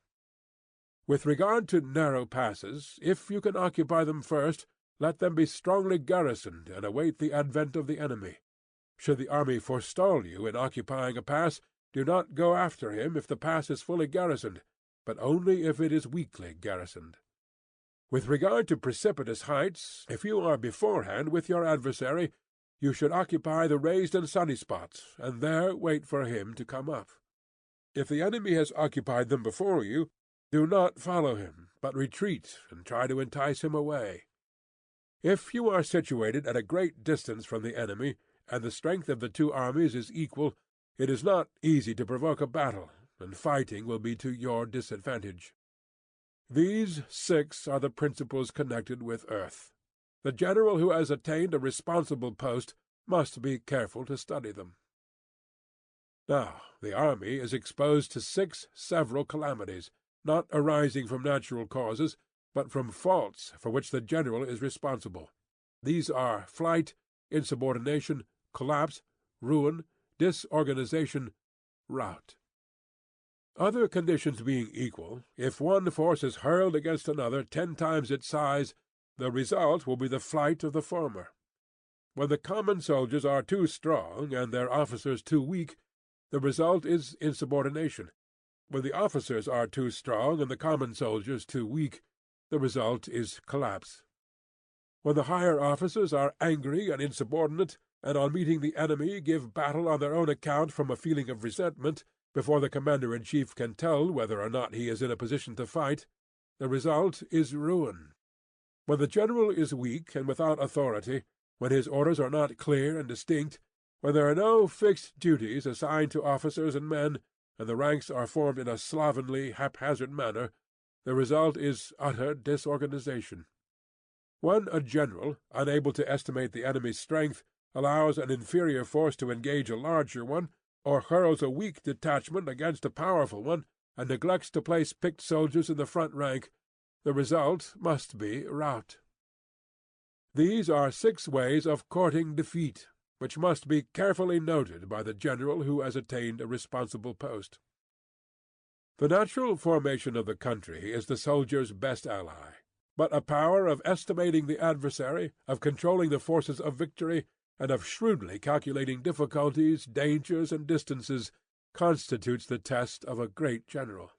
With regard to narrow passes, if you can occupy them first, let them be strongly garrisoned and await the advent of the enemy. Should the army forestall you in occupying a pass, do not go after him if the pass is fully garrisoned, but only if it is weakly garrisoned. With regard to precipitous heights, if you are beforehand with your adversary, you should occupy the raised and sunny spots, and there wait for him to come up. If the enemy has occupied them before you, do not follow him, but retreat and try to entice him away. If you are situated at a great distance from the enemy, and the strength of the two armies is equal, it is not easy to provoke a battle, and fighting will be to your disadvantage. These 6 are the principles connected with earth. The general who has attained a responsible post must be careful to study them. Now, the army is exposed to 6 several calamities, not arising from natural causes, but from faults for which the general is responsible. These are flight, insubordination, collapse, ruin, disorganization, rout. Other conditions being equal, if one force is hurled against another 10 times its size, the result will be the flight of the former. When the common soldiers are too strong and their officers too weak, the result is insubordination. When the officers are too strong and the common soldiers too weak, the result is collapse. When the higher officers are angry and insubordinate, and on meeting the enemy give battle on their own account from a feeling of resentment, before the commander-in-chief can tell whether or not he is in a position to fight, the result is ruin. When the general is weak and without authority, when his orders are not clear and distinct, when there are no fixed duties assigned to officers and men, and the ranks are formed in a slovenly, haphazard manner, the result is utter disorganization. When a general, unable to estimate the enemy's strength, allows an inferior force to engage a larger one, or hurls a weak detachment against a powerful one, and neglects to place picked soldiers in the front rank, the result must be rout. These are 6 ways of courting defeat, which must be carefully noted by the general who has attained a responsible post. The natural formation of the country is the soldier's best ally, but a power of estimating the adversary, of controlling the forces of victory, and of shrewdly calculating difficulties, dangers, and distances, constitutes the test of a great general.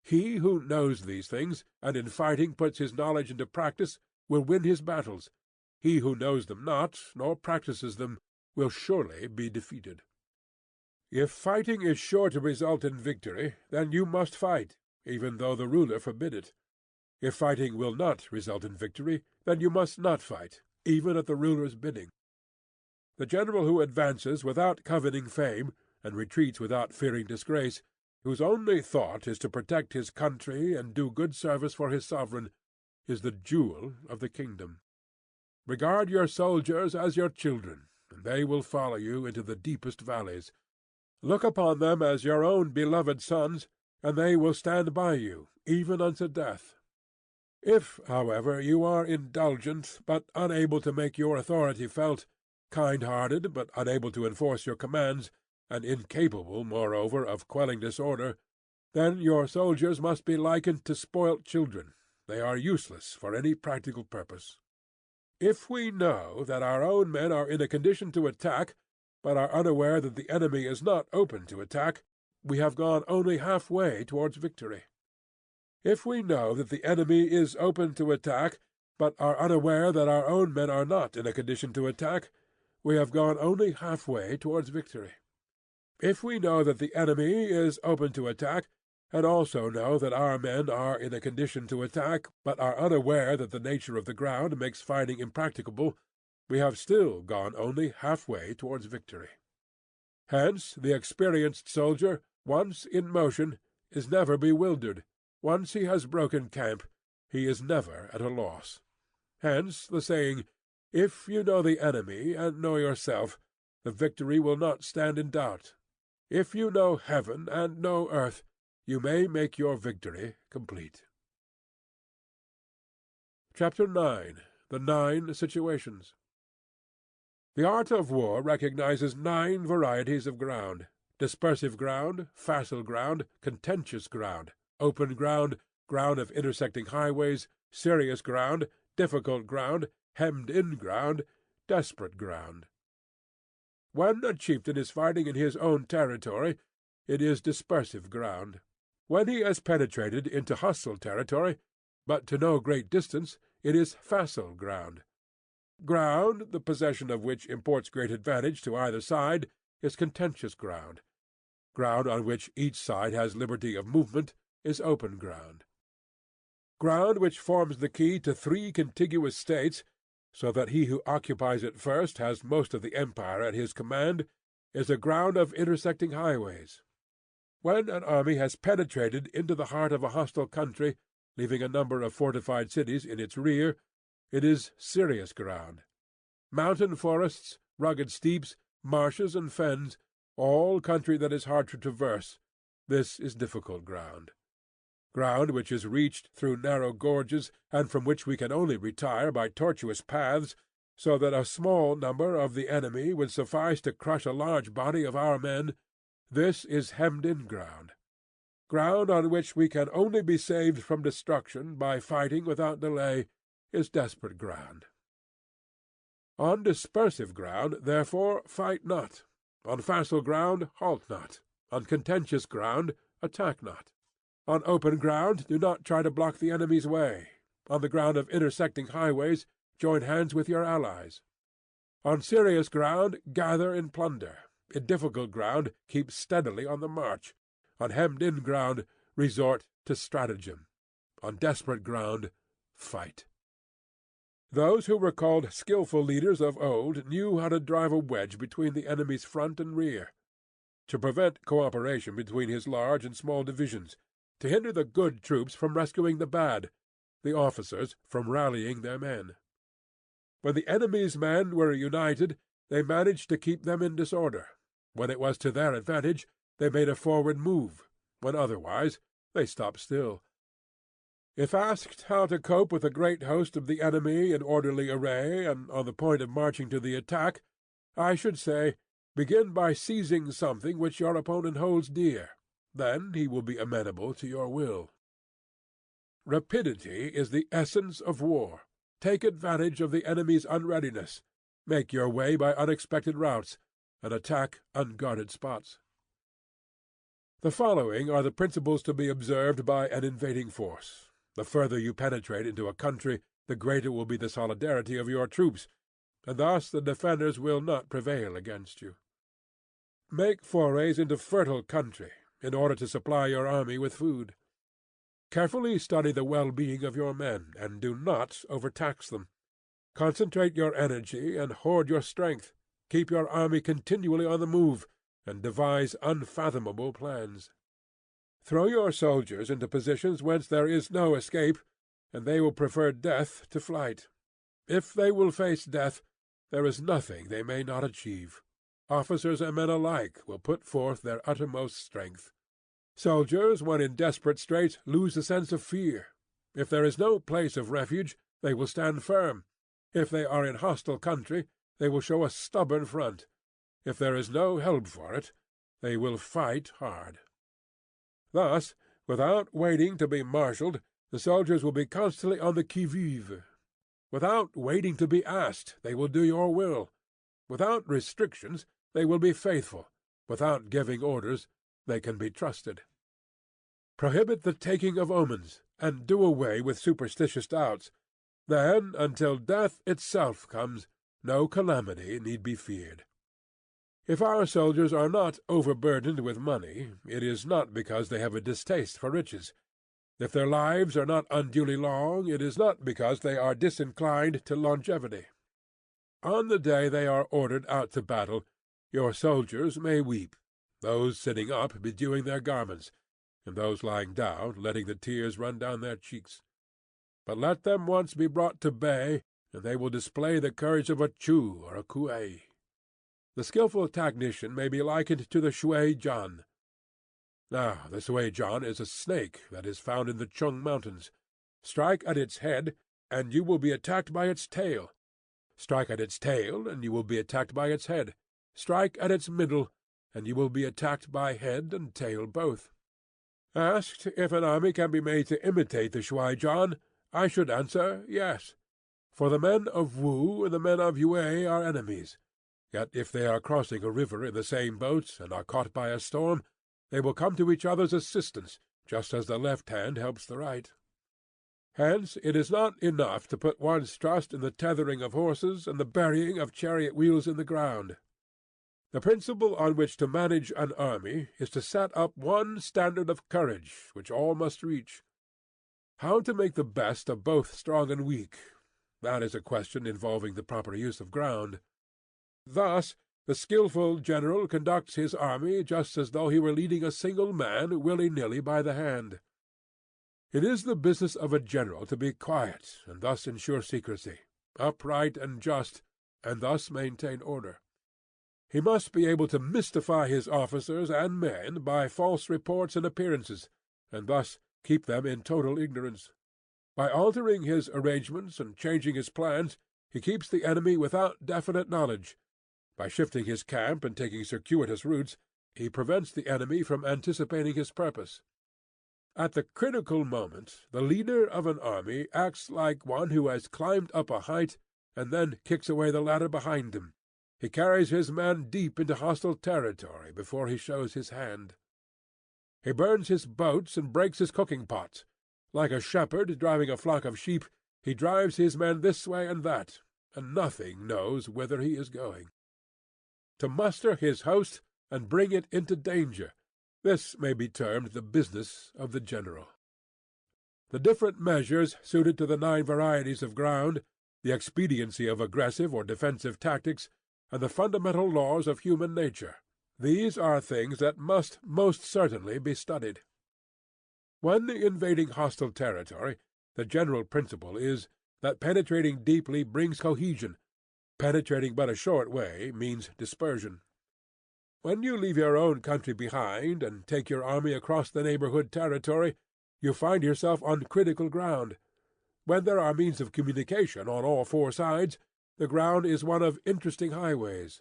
He who knows these things, and in fighting puts his knowledge into practice, will win his battles. He who knows them not, nor practices them, will surely be defeated. If fighting is sure to result in victory, then you must fight, even though the ruler forbid it. If fighting will not result in victory, then you must not fight, even at the ruler's bidding. The general who advances without coveting fame, and retreats without fearing disgrace, whose only thought is to protect his country and do good service for his sovereign, is the jewel of the kingdom. Regard your soldiers as your children, and they will follow you into the deepest valleys. Look upon them as your own beloved sons, and they will stand by you, even unto death. If, however, you are indulgent, but unable to make your authority felt, kind-hearted, but unable to enforce your commands, and incapable, moreover, of quelling disorder, then your soldiers must be likened to spoilt children. They are useless for any practical purpose. If we know that our own men are in a condition to attack, but are unaware that the enemy is not open to attack, we have gone only half-way towards victory. If we know that the enemy is open to attack, but are unaware that our own men are not in a condition to attack, we have gone only half-way towards victory. If we know that the enemy is open to attack, and also know that our men are in a condition to attack, but are unaware that the nature of the ground makes fighting impracticable, we have still gone only half-way towards victory. Hence the experienced soldier, once in motion, is never bewildered. Once he has broken camp, he is never at a loss. Hence the saying, "If you know the enemy and know yourself, the victory will not stand in doubt. If you know heaven and know earth, you may make your victory complete." Chapter 9. The 9 Situations. The art of war recognizes 9 varieties of ground: dispersive ground, facile ground, contentious ground, open ground, ground of intersecting highways, serious ground, difficult ground, hemmed-in ground, desperate ground. When a chieftain is fighting in his own territory, it is dispersive ground. When he has penetrated into hostile territory, but to no great distance, it is facile ground. Ground, the possession of which imports great advantage to either side, is contentious ground. Ground on which each side has liberty of movement is open ground. Ground which forms the key to 3 contiguous states, so that he who occupies it first has most of the empire at his command, is a ground of intersecting highways. When an army has penetrated into the heart of a hostile country, leaving a number of fortified cities in its rear, it is serious ground. Mountain forests, rugged steeps, marshes, and fens, all country that is hard to traverse, this is difficult ground. Ground which is reached through narrow gorges, and from which we can only retire by tortuous paths, so that a small number of the enemy would suffice to crush a large body of our men, this is hemmed-in ground. Ground on which we can only be saved from destruction by fighting without delay is desperate ground. On dispersive ground, therefore, fight not. On facile ground, halt not. On contentious ground, attack not. On open ground, do not try to block the enemy's way. On the ground of intersecting highways, join hands with your allies. On serious ground, gather in plunder. In difficult ground, keep steadily on the march. On hemmed-in ground, resort to stratagem. On desperate ground, fight. Those who were called skilful leaders of old knew how to drive a wedge between the enemy's front and rear, to prevent cooperation between his large and small divisions, to hinder the good troops from rescuing the bad, the officers from rallying their men. When the enemy's men were united, they managed to keep them in disorder. When it was to their advantage, they made a forward move. When otherwise, they stopped still. If asked how to cope with a great host of the enemy in orderly array and on the point of marching to the attack, I should say, begin by seizing something which your opponent holds dear. Then he will be amenable to your will. Rapidity is the essence of war. Take advantage of the enemy's unreadiness. Make your way by unexpected routes, and attack unguarded spots. The following are the principles to be observed by an invading force. The further you penetrate into a country, the greater will be the solidarity of your troops, and thus the defenders will not prevail against you. Make forays into fertile country, in order to supply your army with food. Carefully study the well-being of your men, and do not overtax them. Concentrate your energy and hoard your strength. Keep your army continually on the move, and devise unfathomable plans. Throw your soldiers into positions whence there is no escape, and they will prefer death to flight. If they will face death, there is nothing they may not achieve. Officers and men alike will put forth their uttermost strength. Soldiers, when in desperate straits, lose the sense of fear. If there is no place of refuge, they will stand firm. If they are in hostile country, they will show a stubborn front. If there is no help for it, they will fight hard. Thus, without waiting to be marshalled, the soldiers will be constantly on the qui-vive. Without waiting to be asked, they will do your will. Without restrictions, they will be faithful. Without giving orders, they can be trusted. Prohibit the taking of omens, and do away with superstitious doubts. Then, until death itself comes, no calamity need be feared. If our soldiers are not overburdened with money, it is not because they have a distaste for riches. If their lives are not unduly long, it is not because they are disinclined to longevity. On the day they are ordered out to battle, your soldiers may weep, those sitting up bedewing their garments, and those lying down letting the tears run down their cheeks. But let them once be brought to bay, and they will display the courage of a Chu or a Kuei. The skilful tactician may be likened to the Shui Jan. Now, the Shui Jan is a snake that is found in the Chung Mountains. Strike at its head, and you will be attacked by its tail. Strike at its tail, and you will be attacked by its head. Strike at its middle, and you will be attacked by head and tail both. Asked if an army can be made to imitate the Shui Jan, I should answer yes. For the men of Wu and the men of Yue are enemies. Yet if they are crossing a river in the same boat and are caught by a storm, they will come to each other's assistance, just as the left hand helps the right. Hence it is not enough to put one's trust in the tethering of horses and the burying of chariot wheels in the ground. The principle on which to manage an army is to set up one standard of courage which all must reach. How to make the best of both strong and weak, that is a question involving the proper use of ground. Thus the skilful general conducts his army just as though he were leading a single man willy-nilly by the hand. It is the business of a general to be quiet, and thus ensure secrecy, upright and just, and thus maintain order. He must be able to mystify his officers and men by false reports and appearances, and thus keep them in total ignorance. By altering his arrangements and changing his plans, he keeps the enemy without definite knowledge. By shifting his camp and taking circuitous routes, he prevents the enemy from anticipating his purpose. At the critical moment, the leader of an army acts like one who has climbed up a height and then kicks away the ladder behind him. He carries his men deep into hostile territory before he shows his hand. He burns his boats and breaks his cooking pots. Like a shepherd driving a flock of sheep, he drives his men this way and that, and nothing knows whither he is going. To muster his host and bring it into danger, this may be termed the business of the general. The different measures suited to the 9 varieties of ground, the expediency of aggressive or defensive tactics, and the fundamental laws of human nature, these are things that must most certainly be studied. When invading hostile territory, the general principle is that penetrating deeply brings cohesion. Penetrating but a short way means dispersion. When you leave your own country behind and take your army across the neighborhood territory, you find yourself on critical ground. When there are means of communication on all 4 sides, the ground is one of interesting highways.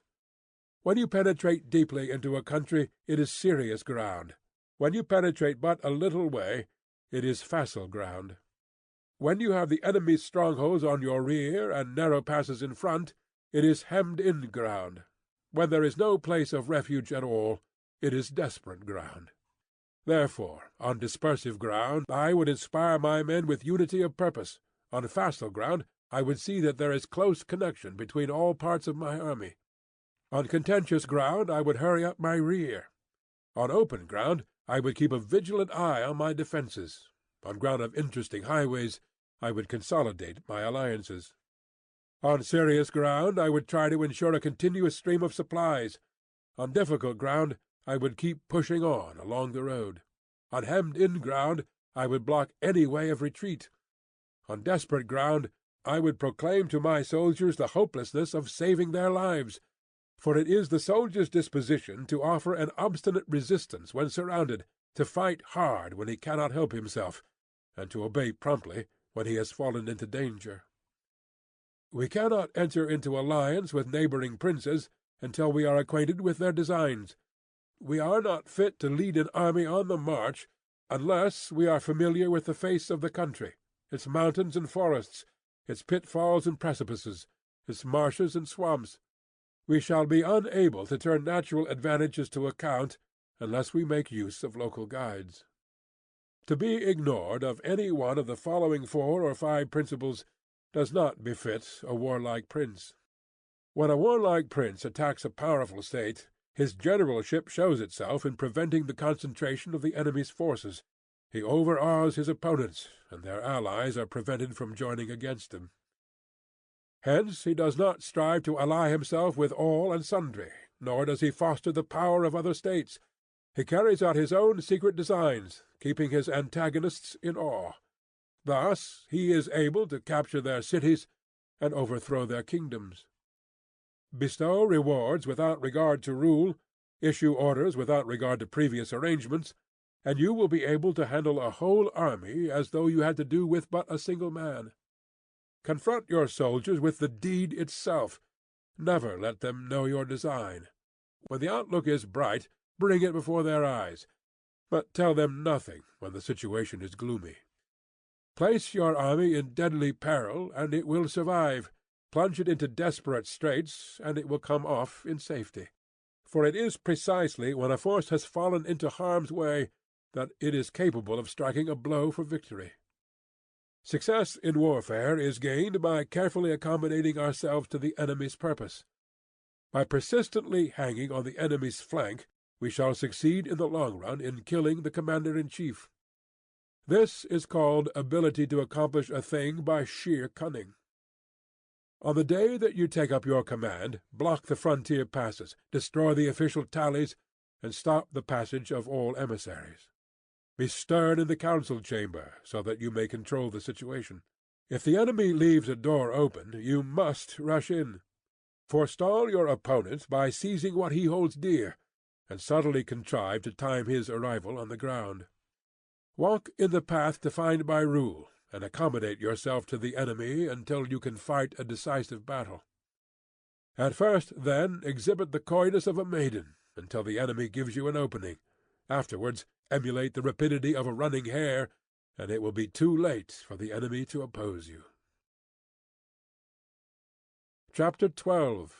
When you penetrate deeply into a country, it is serious ground. When you penetrate but a little way, it is facile ground. When you have the enemy's strongholds on your rear and narrow passes in front, it is hemmed-in ground. When there is no place of refuge at all, it is desperate ground. Therefore, on dispersive ground I would inspire my men with unity of purpose. On facile ground I would see that there is close connection between all parts of my army. On contentious ground I would hurry up my rear. On open ground I would keep a vigilant eye on my defences. On ground of interesting highways I would consolidate my alliances. On serious ground I would try to ensure a continuous stream of supplies. On difficult ground I would keep pushing on along the road. On hemmed-in ground I would block any way of retreat. On desperate ground I would proclaim to my soldiers the hopelessness of saving their lives, for it is the soldier's disposition to offer an obstinate resistance when surrounded, to fight hard when he cannot help himself, and to obey promptly when he has fallen into danger. We cannot enter into alliance with neighbouring princes until we are acquainted with their designs. We are not fit to lead an army on the march unless we are familiar with the face of the country, its mountains and forests, its pitfalls and precipices, its marshes and swamps. We shall be unable to turn natural advantages to account unless we make use of local guides. To be ignored of any one of the following 4 or 5 principles does not befit a warlike prince. When a warlike prince attacks a powerful state, his generalship shows itself in preventing the concentration of the enemy's forces. He overawes his opponents, and their allies are prevented from joining against him. Hence he does not strive to ally himself with all and sundry, nor does he foster the power of other states. He carries out his own secret designs, keeping his antagonists in awe. Thus he is able to capture their cities and overthrow their kingdoms. Bestow rewards without regard to rule, issue orders without regard to previous arrangements, and you will be able to handle a whole army as though you had to do with but a single man. Confront your soldiers with the deed itself. Never let them know your design. When the outlook is bright, bring it before their eyes, but tell them nothing when the situation is gloomy. Place your army in deadly peril, and it will survive. Plunge it into desperate straits, and it will come off in safety. For it is precisely when a force has fallen into harm's way that it is capable of striking a blow for victory. Success in warfare is gained by carefully accommodating ourselves to the enemy's purpose. By persistently hanging on the enemy's flank, we shall succeed in the long run in killing the commander-in-chief. This is called ability to accomplish a thing by sheer cunning. On the day that you take up your command, block the frontier passes, destroy the official tallies, and stop the passage of all emissaries. Be stern in the council-chamber, so that you may control the situation. If the enemy leaves a door open, you must rush in. Forestall your opponent by seizing what he holds dear, and subtly contrive to time his arrival on the ground. Walk in the path defined by rule, and accommodate yourself to the enemy until you can fight a decisive battle. At first, then, exhibit the coyness of a maiden, until the enemy gives you an opening. Afterwards, emulate the rapidity of a running hare, and it will be too late for the enemy to oppose you. Chapter 12.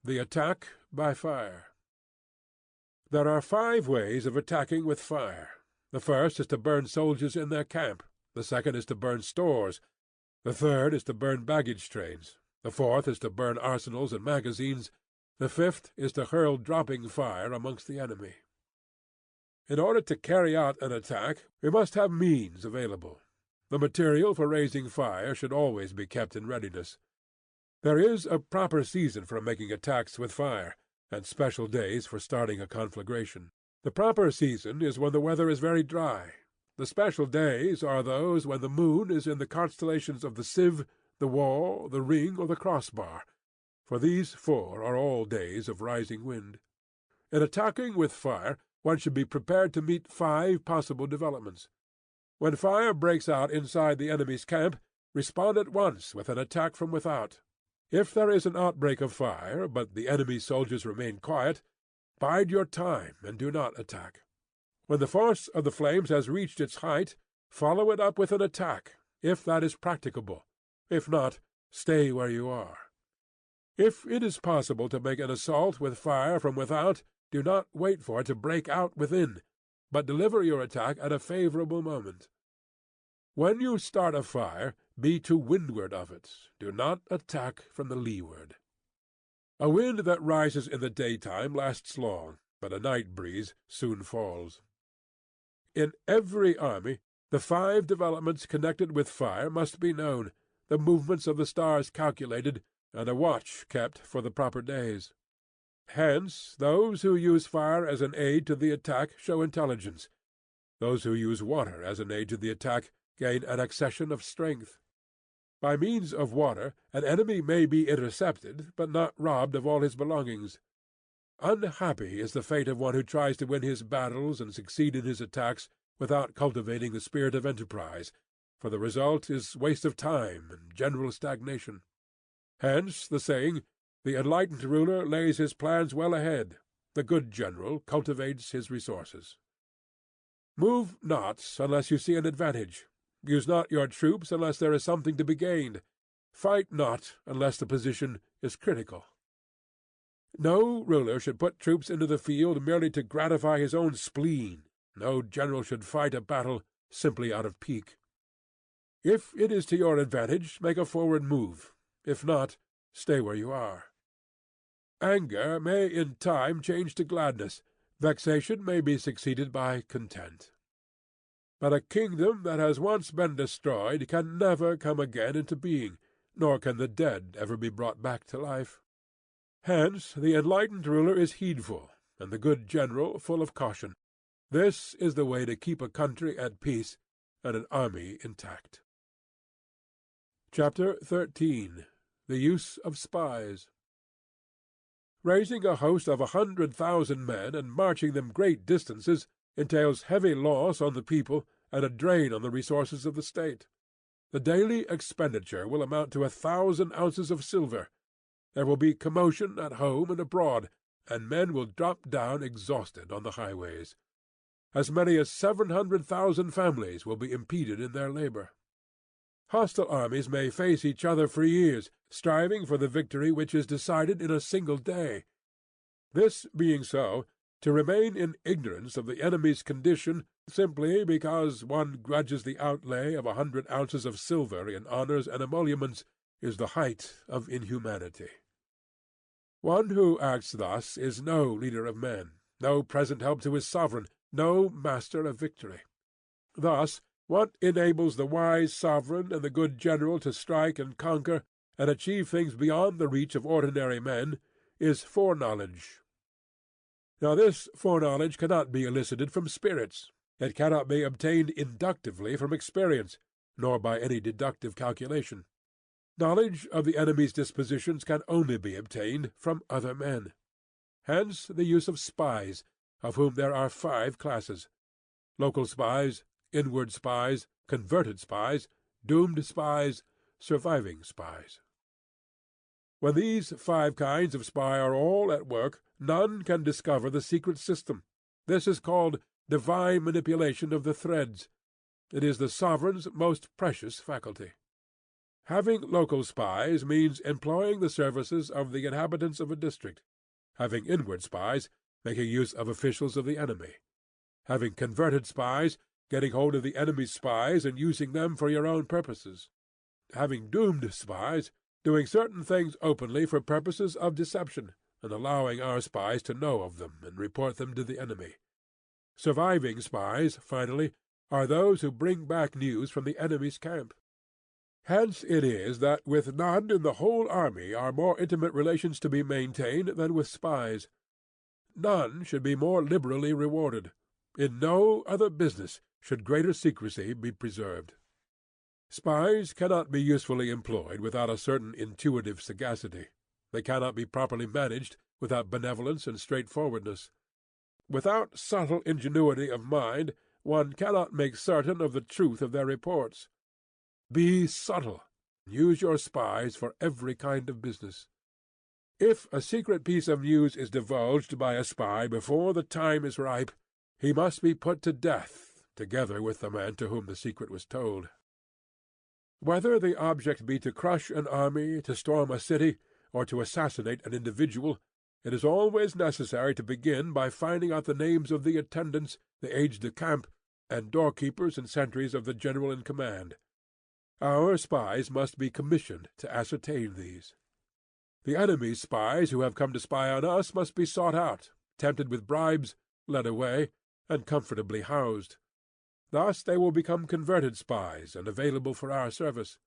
The Attack by Fire. There are 5 ways of attacking with fire. The first is to burn soldiers in their camp. The second is to burn stores. The third is to burn baggage trains. The fourth is to burn arsenals and magazines. The fifth is to hurl dropping fire amongst the enemy. In order to carry out an attack, we must have means available. The material for raising fire should always be kept in readiness. There is a proper season for making attacks with fire, and special days for starting a conflagration. The proper season is when the weather is very dry. The special days are those when the moon is in the constellations of the sieve, the wall, the ring, or the crossbar, for these 4 are all days of rising wind. In attacking with fire, one should be prepared to meet 5 possible developments. When fire breaks out inside the enemy's camp, respond at once with an attack from without. If there is an outbreak of fire, but the enemy's soldiers remain quiet, bide your time and do not attack. When the force of the flames has reached its height, follow it up with an attack, if that is practicable. If not, stay where you are. If it is possible to make an assault with fire from without, do not wait for it to break out within, but deliver your attack at a favorable moment. When you start a fire, be to windward of it. Do not attack from the leeward. A wind that rises in the daytime lasts long, but a night breeze soon falls. In every army, the 5 developments connected with fire must be known, the movements of the stars calculated, and a watch kept for the proper days. Hence, those who use fire as an aid to the attack show intelligence. Those who use water as an aid to the attack gain an accession of strength. By means of water, an enemy may be intercepted, but not robbed of all his belongings. Unhappy is the fate of one who tries to win his battles and succeed in his attacks without cultivating the spirit of enterprise, for the result is waste of time and general stagnation. Hence the saying, "The enlightened ruler lays his plans well ahead. The good general cultivates his resources." Move not unless you see an advantage. Use not your troops unless there is something to be gained. Fight not unless the position is critical. No ruler should put troops into the field merely to gratify his own spleen. No general should fight a battle simply out of pique. If it is to your advantage, make a forward move. If not, stay where you are. Anger may in time change to gladness. Vexation may be succeeded by content. But a kingdom that has once been destroyed can never come again into being, nor can the dead ever be brought back to life. Hence the enlightened ruler is heedful, and the good general full of caution. This is the way to keep a country at peace and an army intact. Chapter 13. The Use of Spies. Raising a host of 100,000 men and marching them great distances entails heavy loss on the people and a drain on the resources of the state. The daily expenditure will amount to 1,000 ounces of silver. There will be commotion at home and abroad, and men will drop down exhausted on the highways. As many as 700,000 families will be impeded in their labor. Hostile armies may face each other for years, striving for the victory which is decided in a single day. This being so, to remain in ignorance of the enemy's condition, simply because one grudges the outlay of 100 ounces of silver in honours and emoluments, is the height of inhumanity. One who acts thus is no leader of men, no present help to his sovereign, no master of victory. Thus, what enables the wise sovereign and the good general to strike and conquer, and achieve things beyond the reach of ordinary men, is foreknowledge. Now this foreknowledge cannot be elicited from spirits. It cannot be obtained inductively from experience, nor by any deductive calculation. Knowledge of the enemy's dispositions can only be obtained from other men. Hence the use of spies, of whom there are 5 classes: local spies, inward spies, converted spies, doomed spies, surviving spies. When these 5 kinds of spy are all at work, none can discover the secret system. This is called divine manipulation of the threads. It is the sovereign's most precious faculty. Having local spies means employing the services of the inhabitants of a district. Having inward spies, making use of officials of the enemy. Having converted spies, getting hold of the enemy's spies and using them for your own purposes. Having doomed spies, doing certain things openly for purposes of deception, and allowing our spies to know of them and report them to the enemy. Surviving spies, finally, are those who bring back news from the enemy's camp. Hence it is that with none in the whole army are more intimate relations to be maintained than with spies. None should be more liberally rewarded. In no other business should greater secrecy be preserved. Spies cannot be usefully employed without a certain intuitive sagacity. They cannot be properly managed without benevolence and straightforwardness. Without subtle ingenuity of mind, one cannot make certain of the truth of their reports. Be subtle. Use your spies for every kind of business. If a secret piece of news is divulged by a spy before the time is ripe, he must be put to death, together with the man to whom the secret was told. Whether the object be to crush an army, to storm a city, or to assassinate an individual, it is always necessary to begin by finding out the names of the attendants, the aides-de-camp, and doorkeepers and sentries of the general in command. Our spies must be commissioned to ascertain these. The enemy's spies who have come to spy on us must be sought out, tempted with bribes, led away, and comfortably housed. Thus they will become converted spies and available for our service.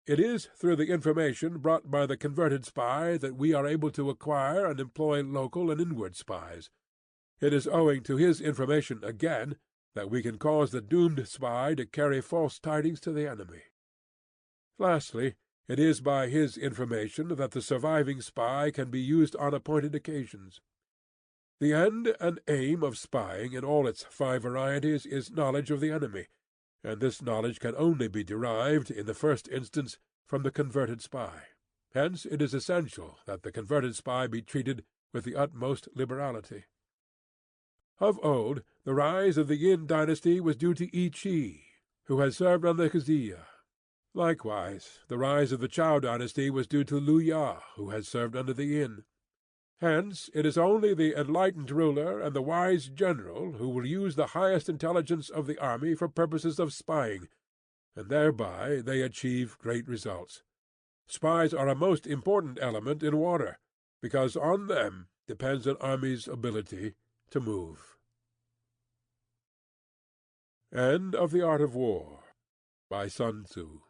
It is through the information brought by the converted spy that we are able to acquire and employ local and inward spies. It is owing to his information again that we can cause the doomed spy to carry false tidings to the enemy. Lastly, it is by his information that the surviving spy can be used on appointed occasions. The end and aim of spying in all its 5 varieties is knowledge of the enemy, and this knowledge can only be derived, in the first instance, from the converted spy. Hence it is essential that the converted spy be treated with the utmost liberality. Of old, the rise of the Yin dynasty was due to I Chi, who had served under Xia. Likewise, the rise of the Chow dynasty was due to Lu Ya, who had served under the Yin. Hence it is only the enlightened ruler and the wise general who will use the highest intelligence of the army for purposes of spying, and thereby they achieve great results. Spies are a most important element in war, because on them depends an army's ability to move. End of The Art of War, by Sun Tzu.